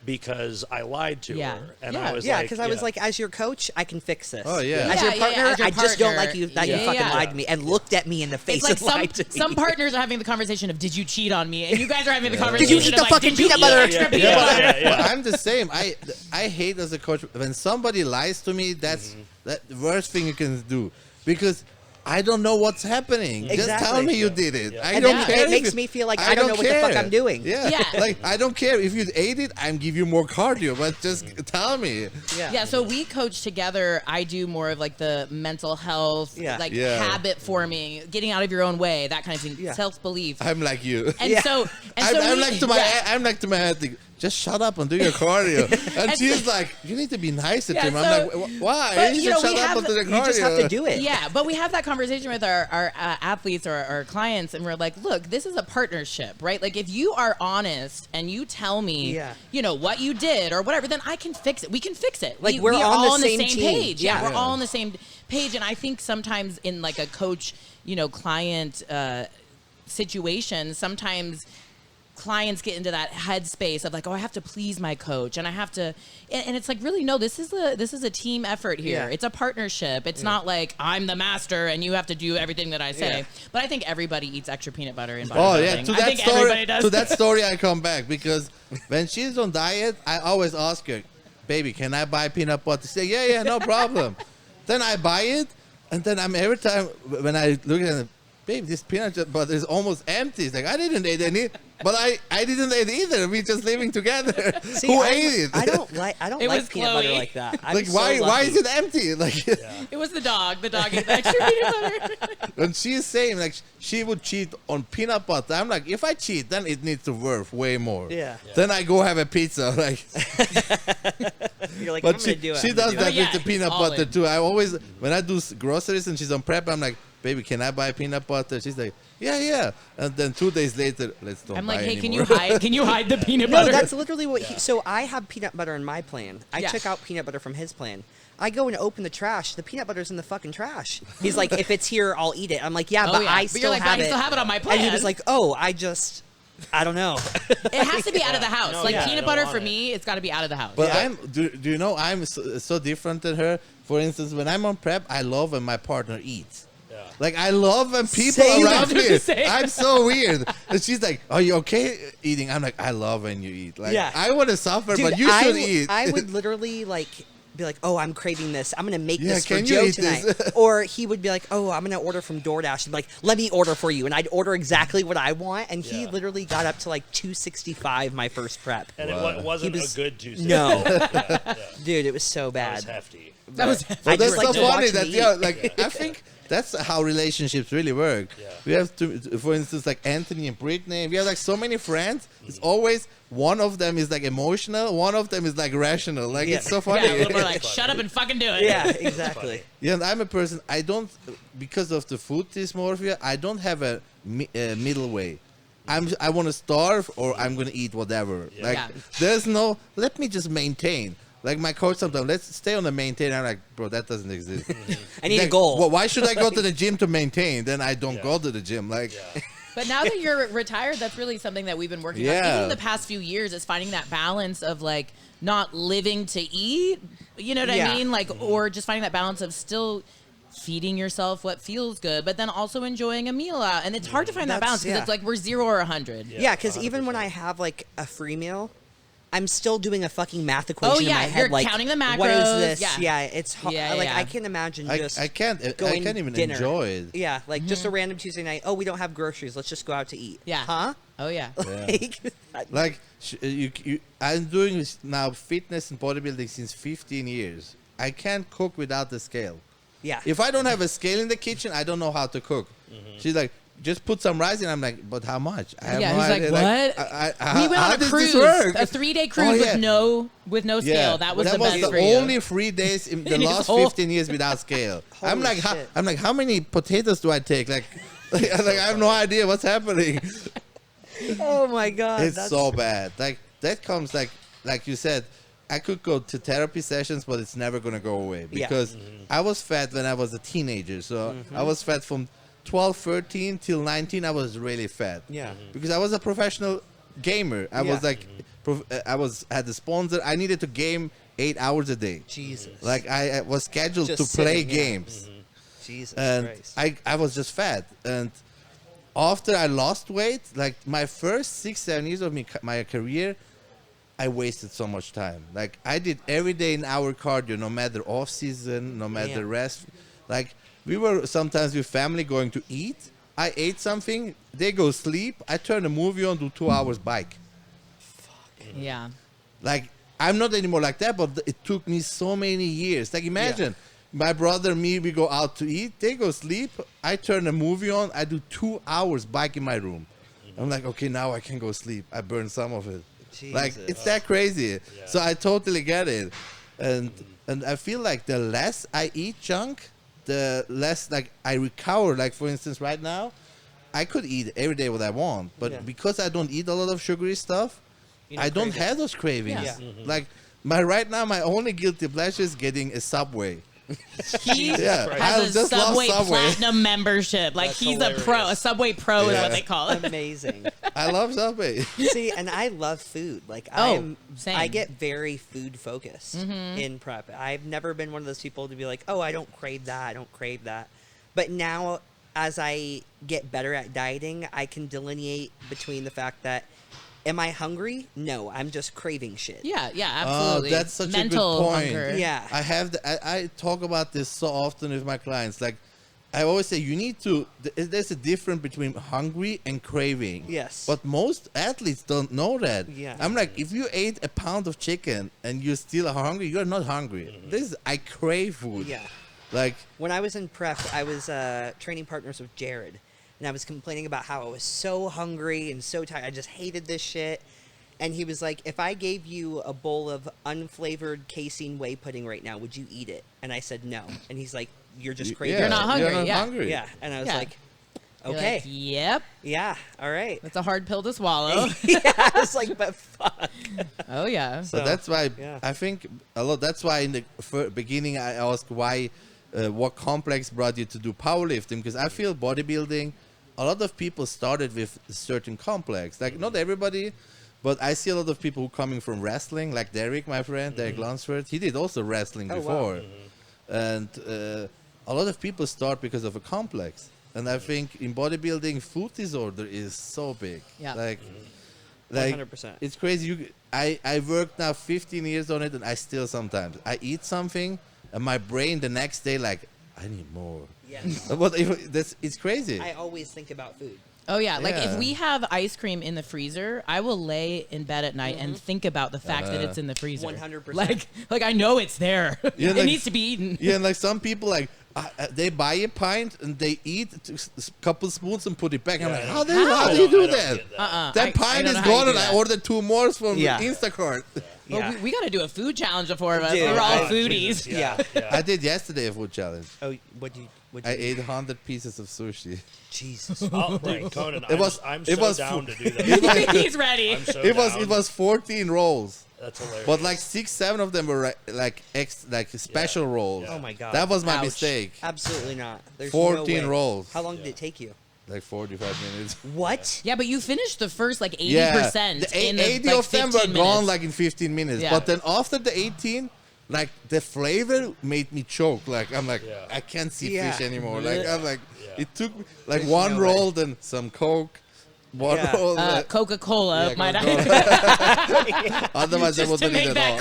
because I lied to her. And I was like, because I was like, as your coach, I can fix this. Oh, yeah. As your partner, as your I just don't like partner. you that you fucking lied to me and looked at me in the face It's like and lied to me. some partners are having the conversation of, did you cheat on me? And you guys are having the conversation Did you eat the of, fucking did you peanut eat butter? extra peanut butter? Well, I'm the same. I hate as a coach when somebody lies to me. That's the worst thing you can do, because I don't know what's happening. Exactly. Just tell me you did it. Yeah. I don't care. It makes me feel like I don't know what the fuck I'm doing. Yeah. Like, I don't care if you ate it. I'm give you more cardio, but just tell me. Yeah, so we coach together. I do more of like the mental health, like habit forming, getting out of your own way, that kind of thing, self-belief. I'm like you. And so I'm like to my head. Just shut up and do your cardio. And she's like, you need to be nicer to him. I'm like, why? But, You should shut up and do the cardio. You just have to do it. Yeah, but we have that conversation with our athletes or our clients, and we're like, look, this is a partnership, right? Like, if you are honest and you tell me, you know, what you did or whatever, then I can fix it. We can fix it. Like, we are all on the same team. page. Yeah, we're all on the same page. And I think sometimes in like a coach, you know, client situation, sometimes clients get into that headspace of like, oh, I have to please my coach, and I have to, and it's like, really, no, this is a team effort here. It's a partnership. It's not like I'm the master and you have to do everything that I say. But I think everybody eats extra peanut butter in bodybuilding. Oh yeah, to that story I come back, because when she's on diet, I always ask her, baby, can I buy peanut butter? She say, yeah, no problem. Then I buy it, and then I'm every time when I look at it, babe, this peanut butter is almost empty. It's like, I didn't eat any, but I didn't eat either. We just living together. See, Who ate it? I don't like It was peanut butter Chloe. like that. I'm Like, so why lucky. is it empty? Like, It was the dog. The dog ate the extra peanut butter. and she's saying, like, she would cheat on peanut butter. I'm like, if I cheat, then it needs to worth way more. Yeah. Then I go have a pizza. Like, You're like, but I'm she, gonna do it. she I'm gonna does do that it. Yeah, with the he's peanut all butter in. too. I always, when I do groceries and she's on prep, I'm like, baby, can I buy peanut butter? She's like, yeah. And then 2 days later, let's don't I'm buy like, hey, can anymore. you hide? Can you hide the peanut No, butter? that's literally what he. So I have peanut butter in my plan. I Yeah. took out peanut butter from his plan. I go and open the trash. The peanut butter's in the fucking trash. He's like, if it's here, I'll eat it. I'm like, yeah, Oh, but yeah. I But still you're like, have I it. still have it on my plan. And he was like, oh, I don't know. it has to be out of the house. No, like yeah, I peanut don't butter want for it. me, it's got to be out of the house. But do you know I'm so different than her? For instance, when I'm on prep, I love when my partner eats. Yeah. Like, I love when people Same. around I was me. saying. I'm so weird. And she's like, are you okay eating? I'm like, I love when you eat. Like, Yeah. I want to suffer, Dude, but you should eat. I would literally like be like, oh, I'm craving this. I'm gonna make Yeah, this for can you Joe eat tonight. this? Or he would be like, oh, I'm gonna order from DoorDash. And be like, let me order for you. And I'd order exactly what I want. And he Yeah. literally got up to like 265 my first prep. And Wow. it wasn't He was- a good Tuesday. No, yeah. dude, it was so That was bad. hefty. that was. But I that's just like so to watch funny him that eat. like I think that's how relationships really work. Yeah. We have to, for instance, like Anthony and Brittany. We have like so many friends. It's always one of them is like emotional, one of them is like rational. Like, Yeah. it's so Yeah, funny. a little more like, shut up and fucking do it. Yeah, exactly. Yeah, and I'm a person. I don't, because of the food dysmorphia. I don't have a middle way. I want to starve or I'm gonna eat whatever. Yeah. Like, Yeah. there's no. Let me just maintain. Like my coach sometimes, let's stay on the maintain. I'm like, bro, that doesn't exist. I need a Like, goal. Well, why should I go to the gym to maintain? Then I don't Yeah. go to the gym. Like, Yeah. But now that you're retired, that's really something that we've been working on. Yeah. Even in the past few years, is finding that balance of like not living to eat. You know what Yeah. I mean? Like, or just finding that balance of still feeding yourself what feels good, but then also enjoying a meal out. And it's hard to find that That's- balance because yeah. it's like we're 0 or 100. Yeah, because even when I have like a free meal, I'm still doing a fucking math equation in yeah, my head. you're like, counting the what is macros, this? yeah. It's hard. Yeah, like yeah. I can't imagine just. I can't going even dinner. enjoy it. Yeah, like just a random Tuesday night. Oh, we don't have groceries. Let's just go out to eat. Yeah. Huh? Oh, yeah. Like, Like, I'm doing this now fitness and bodybuilding since 15 years. I can't cook without the scale. yeah. If I don't have a scale in the kitchen, I don't know how to cook. She's like, just put some rice in. I'm like, but how much? I have Yeah, no he's like, idea. what? We went how on a does cruise, this work? a 3-day cruise yeah. with no scale. That was that the was best the for you. only 3 days in the In his last whole- 15 years without scale. I'm Holy like, shit. how many potatoes do I take? Like I have no idea what's happening. Oh my god. It's that's, so bad. Like that comes like you said. I could go to therapy sessions, but it's never gonna go away Yeah. because I was fat when I was a teenager. So I was fat from 12, 13 till 19. I was really fat. Yeah. Because I was a professional gamer. I was Yeah. like, had a sponsor. I needed to game 8 hours a day. Jesus. Like I was scheduled Just to play sitting, yeah. games, Jesus and Christ. I was just fat. And after I lost weight, like my first 6-7 years of my career, I wasted so much time. Like I did every day an hour cardio, no matter off season, no matter Damn. rest. Like we were sometimes with family going to eat. I ate something, they go sleep. I turn a movie on, do 2 hours bike. Yeah. Like I'm not anymore like that, but it took me so many years. Like imagine my brother, me, we go out to eat, they go sleep. I turn a movie on, I do 2 hours bike in my room. I'm like, okay, now I can go sleep. I burn some of it. Like Jesus. it's that crazy. So I totally get it, and I feel like the less I eat junk, the less like I recover. Like for instance, right now, I could eat every day what I want, but Yeah. because I don't eat a lot of sugary stuff, You don't I don't crave it. have those cravings. Yeah. Like right now, my only guilty pleasure is getting a Subway. He Yeah, I has a just love Subway Subway. Platinum membership. Like That's he's hilarious. a pro. A Subway pro is Yeah. what they call it. Amazing. I love Subway. See, and I love food. Like Oh, same. I get very food focused in prep. I've never been one of those people to be like, oh, I don't crave that. I don't crave that. But now, as I get better at dieting, I can delineate between the fact that, am I hungry? No, I'm just craving shit. Yeah, yeah, absolutely. That's such Mental a good point. hunger. Yeah. I talk about this so often with my clients. Like, I always say you need to. There's a difference between hungry and craving. Yes. But most athletes don't know that. Yeah. I'm like, if you ate a pound of chicken and you're still hungry, you're not hungry. I crave food. Yeah. Like, When I was in prep, I was training partners with Jared, and I was complaining about how I was so hungry and so tired. I just hated this shit. And he was like, if I gave you a bowl of unflavored casein whey pudding right now, would you eat it? And I said no. And he's like, you're just crazy. You're not hungry, You're not yeah. hungry. Yeah. And I was Yeah. like, You're okay. like, yep. Yeah. All right. That's a hard pill to swallow. Yeah. I was like, but fuck. Oh yeah. So that's why yeah. I think a lot. That's why in the beginning I asked why, what complex brought you to do powerlifting? Because I feel bodybuilding, a lot of people started with a certain complex. Like not everybody, but I see a lot of people who coming from wrestling, like Derek, my friend, Derek Lunsford. He did also wrestling before, and a lot of people start because of a complex. And I think in bodybuilding, food disorder is so big. Yeah. Like 100%. it's crazy. I worked now 15 years on it, and I still sometimes I eat something, and my brain the next day like I need more. Yeah. But it's crazy. I always think about food. Oh yeah, like Yeah. if we have ice cream in the freezer, I will lay in bed at night and think about the fact that it's in the freezer. 100%. Like I know it's there. Yeah, it like- needs to be eaten. Yeah, and like some people like they buy a pint and they eat a couple spoons and put it back. I'm like, how do you do that? That pint is gone, and I ordered 2 more from Instacart. Well, Yeah. we got to do a food challenge, the four of us. Dude, We're all I- foodies. Yeah. I did yesterday a food challenge. Oh, what'd you I ate 100 pieces of sushi. Jesus. Oh, dude, Conan, I'm it so was down fu- to do that. He's ready. I'm so It down. was 14 rolls. That's hilarious. But like 6-7 of them were like special rolls. Oh my God. That was my Ouch. mistake. Absolutely not. There's 14 no way. rolls. How long did it take you? Like 45 minutes. What? Yeah, but you finished the first like 80% Yeah, in the 80 like, of them 15 were gone minutes. like in 15 minutes. Yeah. But then after the 18, like the flavor made me choke. Like I'm like, Yeah. I can't see Yeah. fish anymore. Like I'm like, Yeah. it took like There's one no roll, then some Coke, one Yeah. roll. Coca-Cola, Yeah, might Coca-Cola. Otherwise, I just to wouldn't eat make at that all.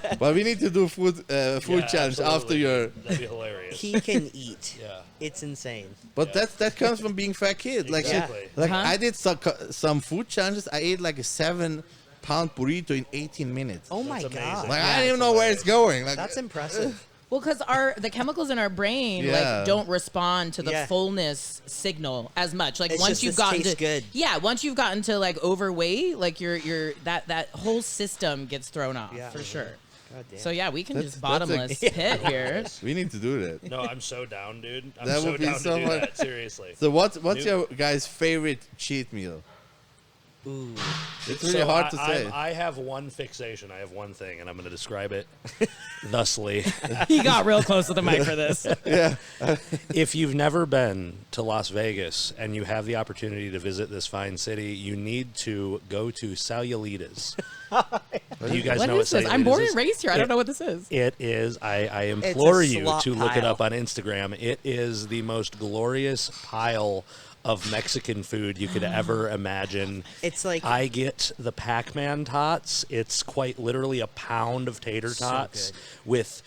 clear. But we need to do food Yeah, challenge after absolutely. your. That'd be hilarious. He can eat. Yeah. It's insane. But that comes from being fat kid. Like Exactly. like Huh? I did some food challenges. I ate like a 7-pound burrito in 18 minutes. Oh my That's God. amazing. Like I don't even know where it's going. Like That's impressive. Well, because the chemicals in our brain Yeah. like don't respond to the Yeah. fullness signal as much. Like It's once just you've this gotten tastes to good. yeah, once you've gotten to like overweight, like your that whole system gets thrown off Yeah. for sure. God damn. So yeah, we can That's- just that's a- bottomless pit here. we need to do that. No, I'm so down, dude. I'm That so would be down so to do much- that. Seriously. So what's New- your guys' favorite cheat meal? Ooh. It's really So hard to say. I have one fixation. I have one thing, and I'm going to describe it thusly. He got real close to the mic for this. If you've never been to Las Vegas and you have the opportunity to visit this fine city, you need to go to Salulitas. Do you guys What know is what this? I'm Salulitas born is? and raised here. I don't know what this is. It is. I implore you slop to look it pile. up on Instagram. It is the most glorious pile of Mexican food you could ever imagine. It's like I get the Pac-Man tots. It's quite literally a pound of tater tots with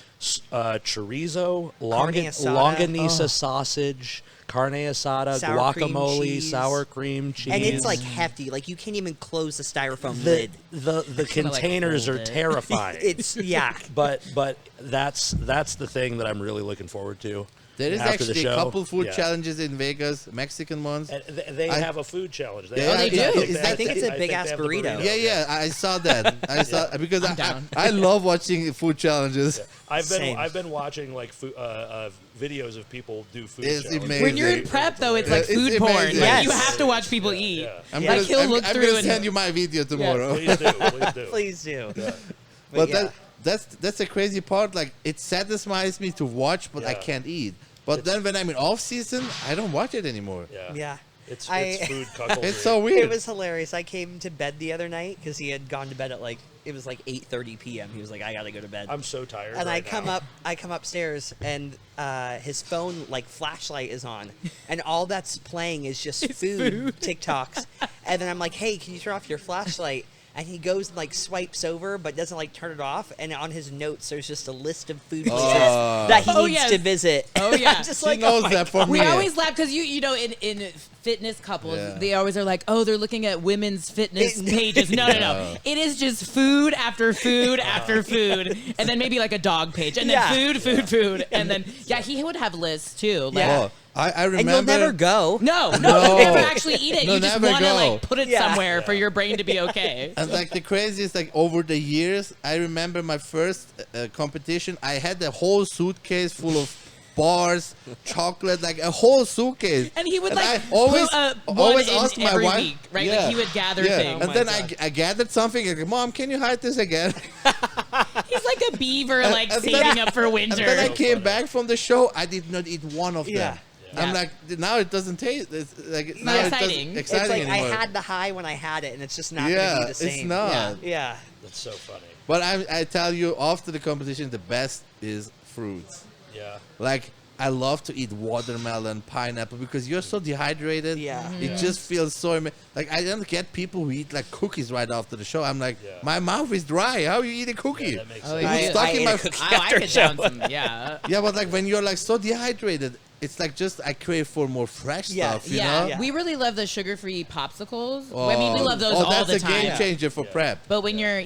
chorizo, Carne asada. longanisa sausage, carne asada, Sour cream guacamole, cheese. sour cream cheese. and it's like hefty. Like you can't even close the styrofoam the lid. the kinda, like, containers hold are it. terrifying. It's yeah. but that's the thing that I'm really looking forward to. There is after the actually a show. couple food Yeah. challenges in Vegas, Mexican ones. And they I- have a food challenge. Yeah, Oh, they do? I think it's a I big they ass have the burrito. Yeah, I saw that. I saw because I'm down. I love watching food challenges. Same. I've been watching like videos of people do food. It's challenges. amazing. When you're in prep, though, it's like It's food porn. amazing. Like, you Yes. have to watch people eat. Yeah. I'm Like, he'll look I'm through gonna and send you my video tomorrow. Please do. Please do. Please do. But yeah. that's a crazy part. Like it satisfies me to watch, but I Yeah. can't eat. But then when I'm in off season, I don't watch it anymore. Yeah. Yeah. It's I- food cuckoldry. It's so weird. It was hilarious. I came to bed the other night because he had gone to bed at it was like 8:30 p.m. He was like, I gotta go to bed. I'm so tired. And right now. I come upstairs and his phone flashlight is on, and all that's playing is just food TikToks. And then I'm like, hey, can you turn off your flashlight? and he goes and like swipes over, but doesn't like turn it off. And on his notes, there's just a list of food places that he needs yes. to visit. Oh, yeah. just She like knows my that for God. me. We always laugh because you know in fitness couples Yeah. they always are like, oh, they're looking at women's fitness pages. No. It is just food after food after food, and then maybe like a dog page, and then food, and then he would have lists too. Like, Yeah. I remember. And you'll never go. No, you never actually eat it. No, You just never want to go. like put it Yeah. somewhere for your brain to be okay. And like the craziest, like over the years, I remember my first competition. I had a whole suitcase full of bars, chocolate, like a whole suitcase. And he would And like I always, put always one in ask my every wife, week, right? Yeah, Like he would gather yeah. things. And Oh then my I gathered something. Like, Mom, can you hide this again? He's like a beaver, like and saving then- up for And winter. then I came back from the show. I did not eat one of them. Yeah. I'm Yeah. like, now it doesn't taste. It's like now not it doesn't exciting. It's exciting like anymore. I had the high when I had it, and it's just not yeah, going to be the it's same. not. Yeah. That's so funny. But I tell you, after the competition, the best is fruits. Yeah. Like, I love to eat watermelon, pineapple, because you're so dehydrated. Yeah. It just feels so like I don't get people who eat like cookies right after the show. I'm like, Yeah. my mouth is dry. How you eat a cookie? Yeah, that makes Oh, sense. yeah. It was stuck in ate my a cookie I after a could show. down some, yeah. Yeah, but like when you're like so dehydrated, it's like just I crave for more fresh Yeah, stuff, you Yeah, know? Yeah. we really love the sugar-free popsicles. I mean, we love those all that's the a time. game changer for prep. But when you're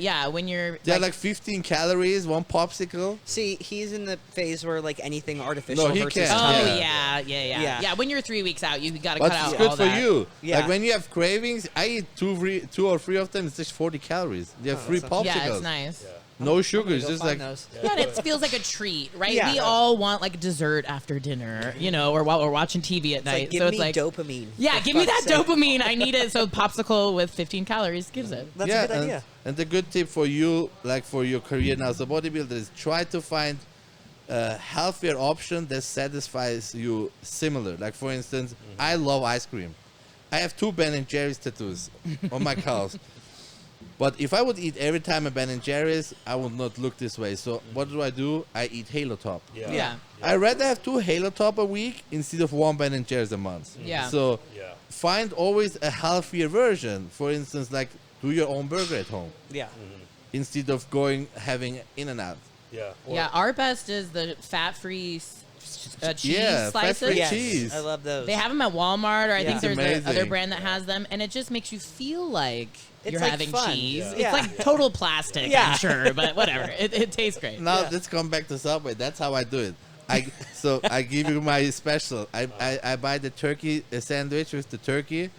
They're like 15 calories, one popsicle. See, he's in the phase where like anything artificial No, he versus can't. oh Yeah. yeah. Yeah. When you're 3 weeks out, you got to But cut out it's good all for that. you. Yeah. Like when you have cravings, I eat two or three of them. It's just 40 calories. They have free that's popsicles. Yeah, it's nice. No sugar. It's Go just find like those. Yeah, and it feels like a treat, right? Yeah. We all want like dessert after dinner, you know, or while we're watching TV at It's night. like, give so me it's like, dopamine. yeah, for give me that fuck's sake. dopamine. I need it. So popsicle with 15 calories gives it. That's yeah, a good and, idea. and the good tip for you, like for your career now as a bodybuilder, is try to find a healthier option that satisfies you similar. Like for instance, I love ice cream. I have 2 Ben & Jerry's tattoos on my calves. But if I would eat every time a Ben & Jerry's, I would not look this way. So what do? I eat Halo Top. Yeah. I rather have 2 Halo Top a week instead of 1 Ben & Jerry's a month. Yeah. So Yeah. find always a healthier version. For instance, like do your own burger at home Yeah. instead of having In-N-Out. Yeah. Or- Yeah, our best is the fat-free cheese Yeah, slices. fat-free Yes, cheese. I love those. They have them at Walmart, or I Yeah. think there's It's the other amazing. brand that has them, and it just makes you feel like It's you're like having fun. cheese. Yeah. It's like total plastic, Yeah. I'm sure, but whatever. It tastes great. Now Yeah. let's come back to Subway. That's how I do it. I give you my special. I buy the turkey sandwich with the turkey.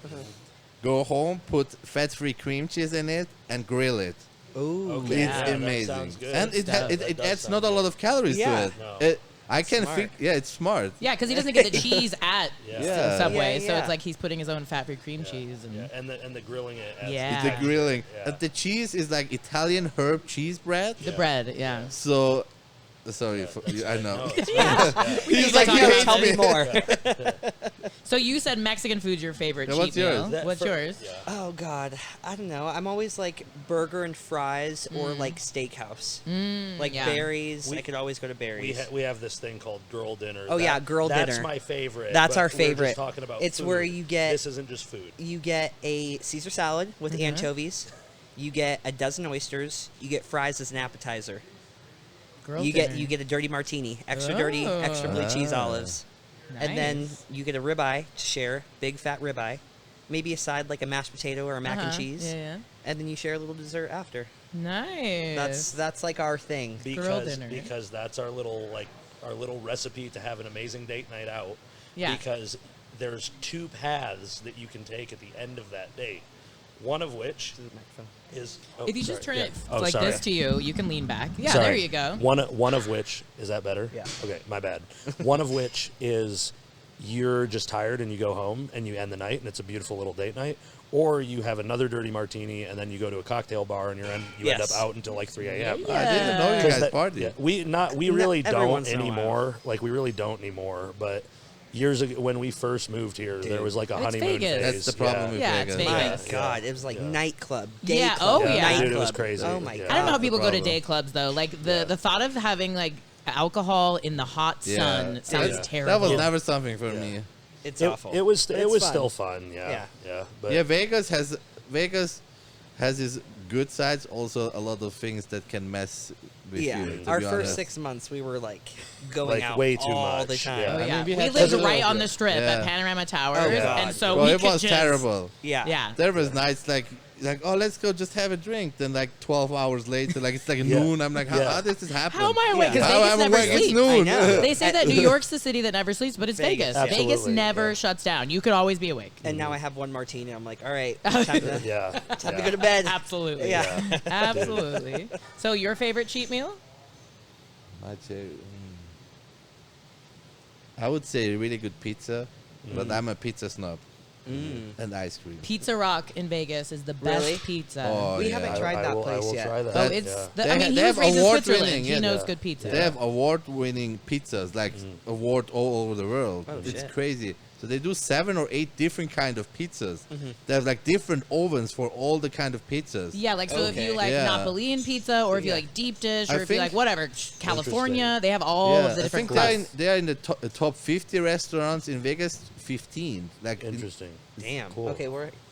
Go home, put fat-free cream cheese in it, and grill it. Ooh. Okay. It's Yeah, that amazing, sounds good. and it That does adds sound not a lot of calories Yeah. to it. No. I can Smart. think. Yeah, it's smart. Yeah, because he doesn't get the cheese at Yeah. Subway, Yeah, so yeah. it's like he's putting his own fat-free cream cheese. And Yeah, and the grilling it. adds Yeah. to The grilling. Yeah. And the cheese is like Italian herb cheese bread. the bread, yeah. So, sorry, I know. No, it's nice. He's like, he "No, hates Tell me me." more. So you said Mexican food's your favorite Yeah, cheat what's yours? meal. That What's for- yours? Yeah. Oh God, I don't know. I'm always like burger and fries or like steakhouse. Like yeah. Barry's. We- I could always go to Barry's. We have this thing called girl dinner. Oh, yeah, girl That's dinner. my favorite. That's but our we're just favorite. talking about It's food. where you get- This isn't just food. You get a Caesar salad with anchovies. You get a dozen oysters. You get fries as an appetizer. Girl you dinner. get a dirty martini, extra dirty, extra blue cheese Ah. olives, and then Nice. you get a ribeye to share, big fat ribeye, maybe a side like a mashed potato or a mac and Uh-huh. cheese, Yeah. and then you share a little dessert after. Nice. That's like our thing. dinner. Because that's our little recipe to have an amazing date night out. Yeah. Because there's 2 paths that you can take at the end of that date. One of which is if you just turn it Oh, like sorry. this to you, you can lean back. Yeah, Sorry. there you go. One of which is that better? Yeah. Okay, my bad. One of which is you're just tired and you go home and you end the night and it's a beautiful little date night, or you have another dirty martini and then you go to a cocktail bar and you end Yes. up out until like 3 a.m. Yeah. I didn't know you 'Cause guys that- party. yeah, we No, really every don't once in a while. anymore. Like we really don't anymore. But years ago, when we first moved here, there was like a It's honeymoon Vegas. phase. That's the problem with Yeah, it's Vegas. My Vegas. God, it was like Yeah. nightclub, day Yeah, club, oh, yeah. nightclub. Dude, it was crazy. Oh my Yeah. God. I don't know how That's the people go to problem. day clubs though. Like Yeah. the thought of having like alcohol in the hot Yeah. sun sounds Yeah. terrible. That was never something for Yeah. me. It's It, awful. it was But it's fun. still fun. Yeah. Yeah. Yeah. But Yeah, Vegas has his good sides, also a lot of things that can mess with you. to Our be first honest. 6 months, we were like going Like, out way too all much, the time. yeah. Oh, I yeah. mean, we we had lived such a- right on the strip Yeah. at Panorama Towers, Oh, God. and so Bro, we it could was just, terrible. Yeah. Yeah. There was nights like, oh, let's go just have a drink. Then like 12 hours later, like it's like Yeah. noon. I'm like, how Yeah. does this happen? How am I awake? Yeah. Because How Vegas am I never awake? It's sleeps. noon. I know. They say that New York's the city that never sleeps, but it's Vegas, Vegas. yeah. Vegas Absolutely, never yeah. shuts down. You could always be awake. And now I have one martini. I'm like, all right, time to, Yeah. time to go to bed. Absolutely. Yeah. Absolutely. So your favorite cheat meal? I'd say, I would say really good pizza, but I'm a pizza snob. And ice cream. Pizza Rock in Vegas is the best Really? pizza. Oh, We yeah. haven't tried that I place will yet. try that. Oh, it's. yeah. The, They I ha- mean, they he was have raised in award-winning, Switzerland. yeah. He knows Yeah. good pizza. They have award-winning pizzas, like award all over the world. Oh, it's shit. crazy. So they do 7 or 8 different kind of pizzas. Mm-hmm. They have like different ovens for all the kind of pizzas. Yeah, like so if Okay. you like Yeah. Napoleon pizza, or if you Yeah. like deep dish, I or if you think- like whatever, California, they have all yeah, of the I different think class. they are in the top 50 restaurants in Vegas. 15, like in- Interesting. Damn. Cool. Okay,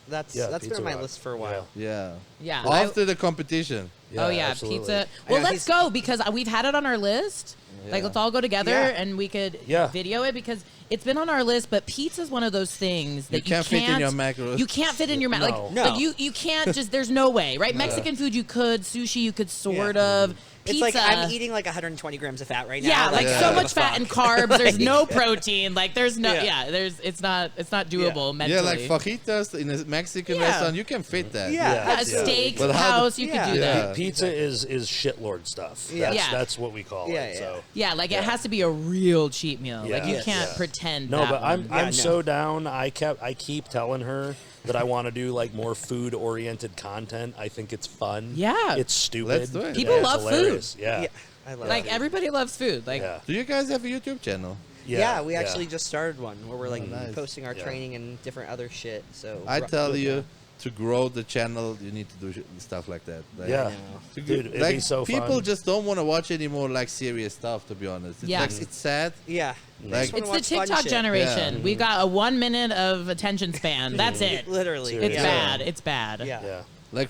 that's Yeah, been Pizza on my Rock. list for a while. yeah. Yeah, I- After the competition. oh yeah, absolutely. pizza. I Well, know, let's he's- go because we've had it on our list. Like, Yeah. let's all go together Yeah. and we could Yeah. video it because it's been on our list. But pizza's one of those things that can't fit in your macros. You can't fit in your No. Like, No. like you can't just. There's no way, right? Mexican food you could, sushi you could sort of. It's Pizza. like I'm eating like 120 grams of fat right now. Yeah, like Yeah. so much fat and carbs. There's Like- no protein. Like there's no. Yeah. Yeah, there's. It's not doable mentally. Yeah, like fajitas in a Mexican Yeah. restaurant, you can fit that. Yeah. Yeah, a absolutely. steak But how the- house, you Yeah. could do Yeah. that. Pizza is shitlord stuff. Yeah. That's, Yeah. that's what we call Yeah, it. yeah. So. Yeah, like it has to be a real cheat meal. Like you Yeah. can't Yeah. pretend. No, that but one. I'm no. so down. I keep telling her that I want to do like more food oriented content. I think it's fun. Yeah. It's stupid. Let's do it. People it's love food. hilarious. Yeah. Yeah, I love Like it. everybody loves food. Like Yeah. Do you guys have a YouTube channel? Yeah, we actually just started one where we're like nice. posting our Yeah. training and different other shit. So I tell yeah. you, to grow the channel, you need to do stuff like that. Like, Yeah. know. to Dude, gr- it'd like be so people fun. just don't want to watch anymore like serious stuff. To be honest, it's Yeah. like, it's sad. Yeah, Like- it's the watch fun TikTok shit. generation. Yeah. We got a 1 minute of attention span. That's it. Literally, Seriously. It's yeah. bad. It's bad. Yeah. Yeah. Like,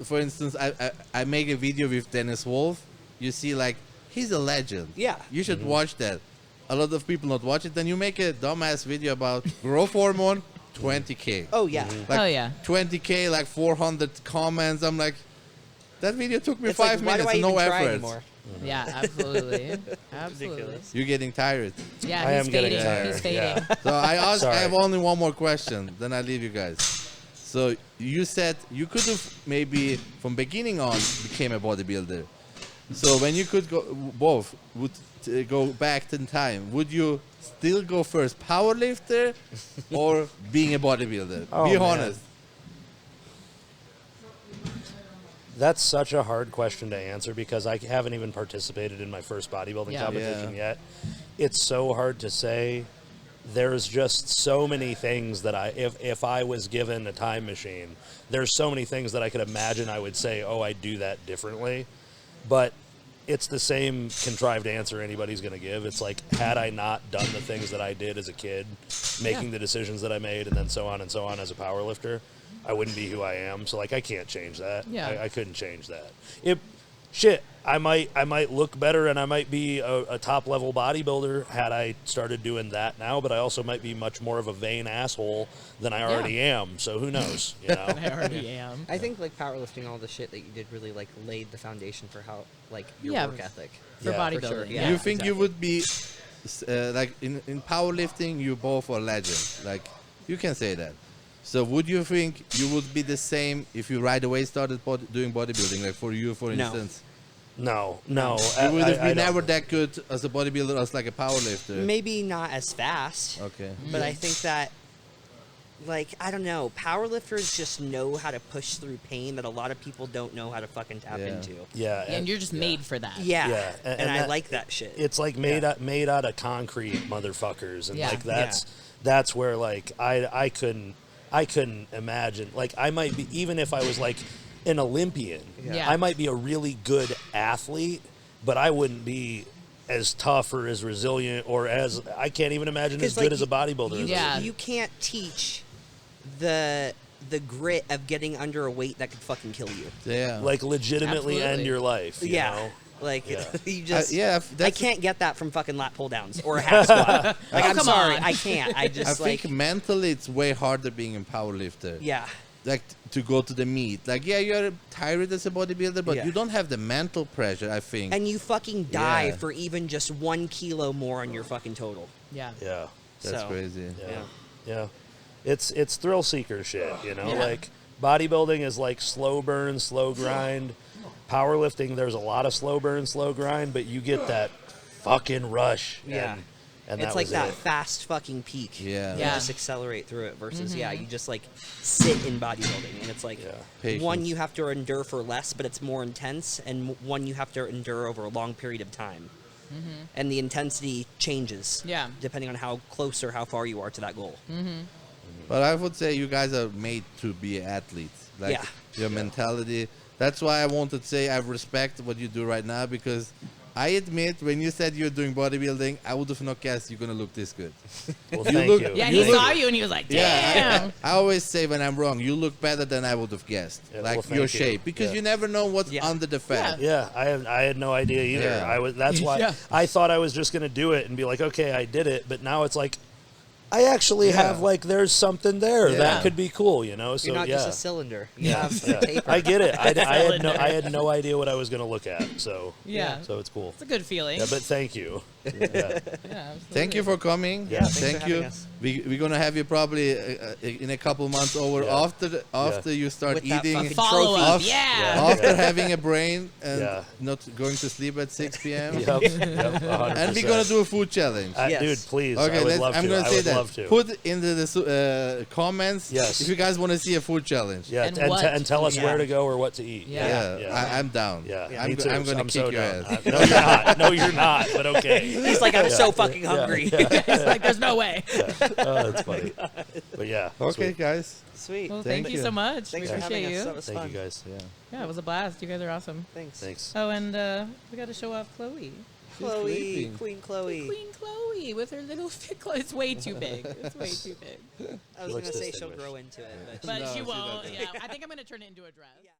for instance, I make a video with Dennis Wolf. You see, like, he's a legend. Yeah. You should watch that. A lot of people not watch it. Then you make a dumbass video about growth hormone, 20K. Oh yeah. Like, Oh, yeah. 20K, like 400 comments. I'm like, that video took me It's like, 5 why minutes do I and no even try effort. anymore? Yeah, absolutely. Absolutely. Ridiculous. You're getting tired. Yeah, I he's am getting fading. tired. He's fading. Yeah. So I Sorry. have only one more question, then I leave you guys. So you said you could have maybe from beginning on became a bodybuilder. So when you could go both would go back in time, would you still go first powerlifter or being a bodybuilder? Oh, Be man. honest. That's such a hard question to answer because I haven't even participated in my first bodybuilding Yeah. competition yet. It's so hard to say. There's just so many things that if I was given a time machine, there's so many things that I could imagine I would say, oh, I'd do that differently. But it's the same contrived answer anybody's going to give. It's like, had I not done the things that I did as a kid, making the decisions that I made, and then so on as a power lifter, I wouldn't be who I am. So, like, I can't change that. Yeah. I couldn't change that. I might look better and I might be a top level bodybuilder had I started doing that now, but I also might be much more of a vain asshole than I already am. So who knows? You know? I already am. I think like powerlifting, all the shit that you did really like laid the foundation for how like your Yeah. work ethic. For Yeah. bodybuilding. For sure, Yeah. yeah. you think you exactly. would be like in powerlifting? You both are legends. Like you can say that. So would you think you would be the same if you right away started doing bodybuilding? Like for you, for No. instance. No. You would have I been don't- never that good as a bodybuilder as like a powerlifter. Maybe not as fast, Okay. but I think that like I don't know, powerlifters just know how to push through pain that a lot of people don't know how to fucking tap Yeah. into. Yeah. And you're just made for that. Yeah, Yeah, and I that- like that shit. It's like made out of concrete, motherfuckers, and Yeah. like that's where like I couldn't imagine, like I might be, even if I was like an Olympian, Yeah. I might be a really good athlete, but I wouldn't be as tough or as resilient or as I can't even imagine as 'Cause, good like, as a bodybuilder. You, is. Yeah. you can't teach the the grit of getting under a weight that could fucking kill you. Yeah. Like legitimately end Absolutely. your life. You know? Like Yeah. you just yeah, I that's can't get that from fucking lat pull downs or a half squat. Like I'm come sorry, on. I can't. I I just think mentally it's way harder being a powerlifter. yeah. Like to go to the meet. Like yeah, you're tired as a bodybuilder, but Yeah. you don't have the mental pressure. I think. And you fucking die Yeah. for even just 1 kilo more on your fucking total. Yeah. Yeah. That's So, crazy. Yeah. Yeah. It's thrill seeker shit, you know? Yeah. Like bodybuilding is like slow burn, slow grind. Powerlifting, there's a lot of slow burn, slow grind, but you get that fucking rush. Yeah. And It's that like was that it. fast fucking peak. Yeah. You Yeah. just accelerate through it versus you just like sit in bodybuilding and it's like Patience. one you have to endure for less, but it's more intense, and one you have to endure over a long period of time. And the intensity changes Yeah. depending on how close or how far you are to that goal. But I would say you guys are made to be athletes. Like Yeah. your mentality. That's why I wanted to say I respect what you do right now, because I admit when you said you're doing bodybuilding, I would have not guessed you're gonna look this good. Well, You thank look- you. Yeah, You he look- saw you and he was like, damn. Yeah, I always say when I'm wrong, you look better than I would have guessed. Yeah, like well, thank your you. shape, because Yeah. you never know what's Yeah. under the fat. Yeah, I had no idea either. Yeah. That's why Yeah. I thought I was just gonna do it and be like, okay, I did it. But now it's like, I actually have like, there's something there Yeah. that could be cool, you know. So You're not yeah, just a cylinder. You yeah, have yeah. paper. I get it. Cylinder. I had no idea what I was gonna look at. So Yeah. so it's cool. It's a good feeling. Yeah, but thank you. Yeah. Yeah, absolutely. Thank you for coming. Yeah. Thanks Thank for you. having us. We're gonna have you probably in a couple months over Yeah. after you start With that eating. fucking Follow trophy. up. Af- Yeah. After having a brain and Yeah. not going to sleep at 6 p.m. Yep. 100%. And we're gonna do a food challenge. Yes. Dude, please. Okay, I would love I'm to. gonna I say would that. love to. Put in the comments Yes. if you guys want to see a food challenge. Yeah, And and, what? and tell us Yeah. where to go or what to eat. Yeah. Yeah, I'm down. Yeah, Yeah. I'm, me too. I'm gonna I'm kick so your down. ass. No, you're not. No, you're not. But okay. He's like, I'm so fucking hungry. It's like, there's no way. Oh, that's funny. But yeah. Okay, sweet. guys. Sweet. Well, Thank thank you you. so much. Thanks we for appreciate having us. you. That was Thank fun. you guys. Yeah. Yeah, it was a blast. You guys are awesome. Thanks. Thanks. Oh, and we got to show off Chloe. Chloe, sleeping. Queen Chloe. Queen Chloe with her little fit clothes. It's way too big. It's way too big. I was looks gonna say she'll distinguished. grow into it, but But No, she she won't. doesn't. Yeah, I think I'm going to turn it into a dress. Yeah.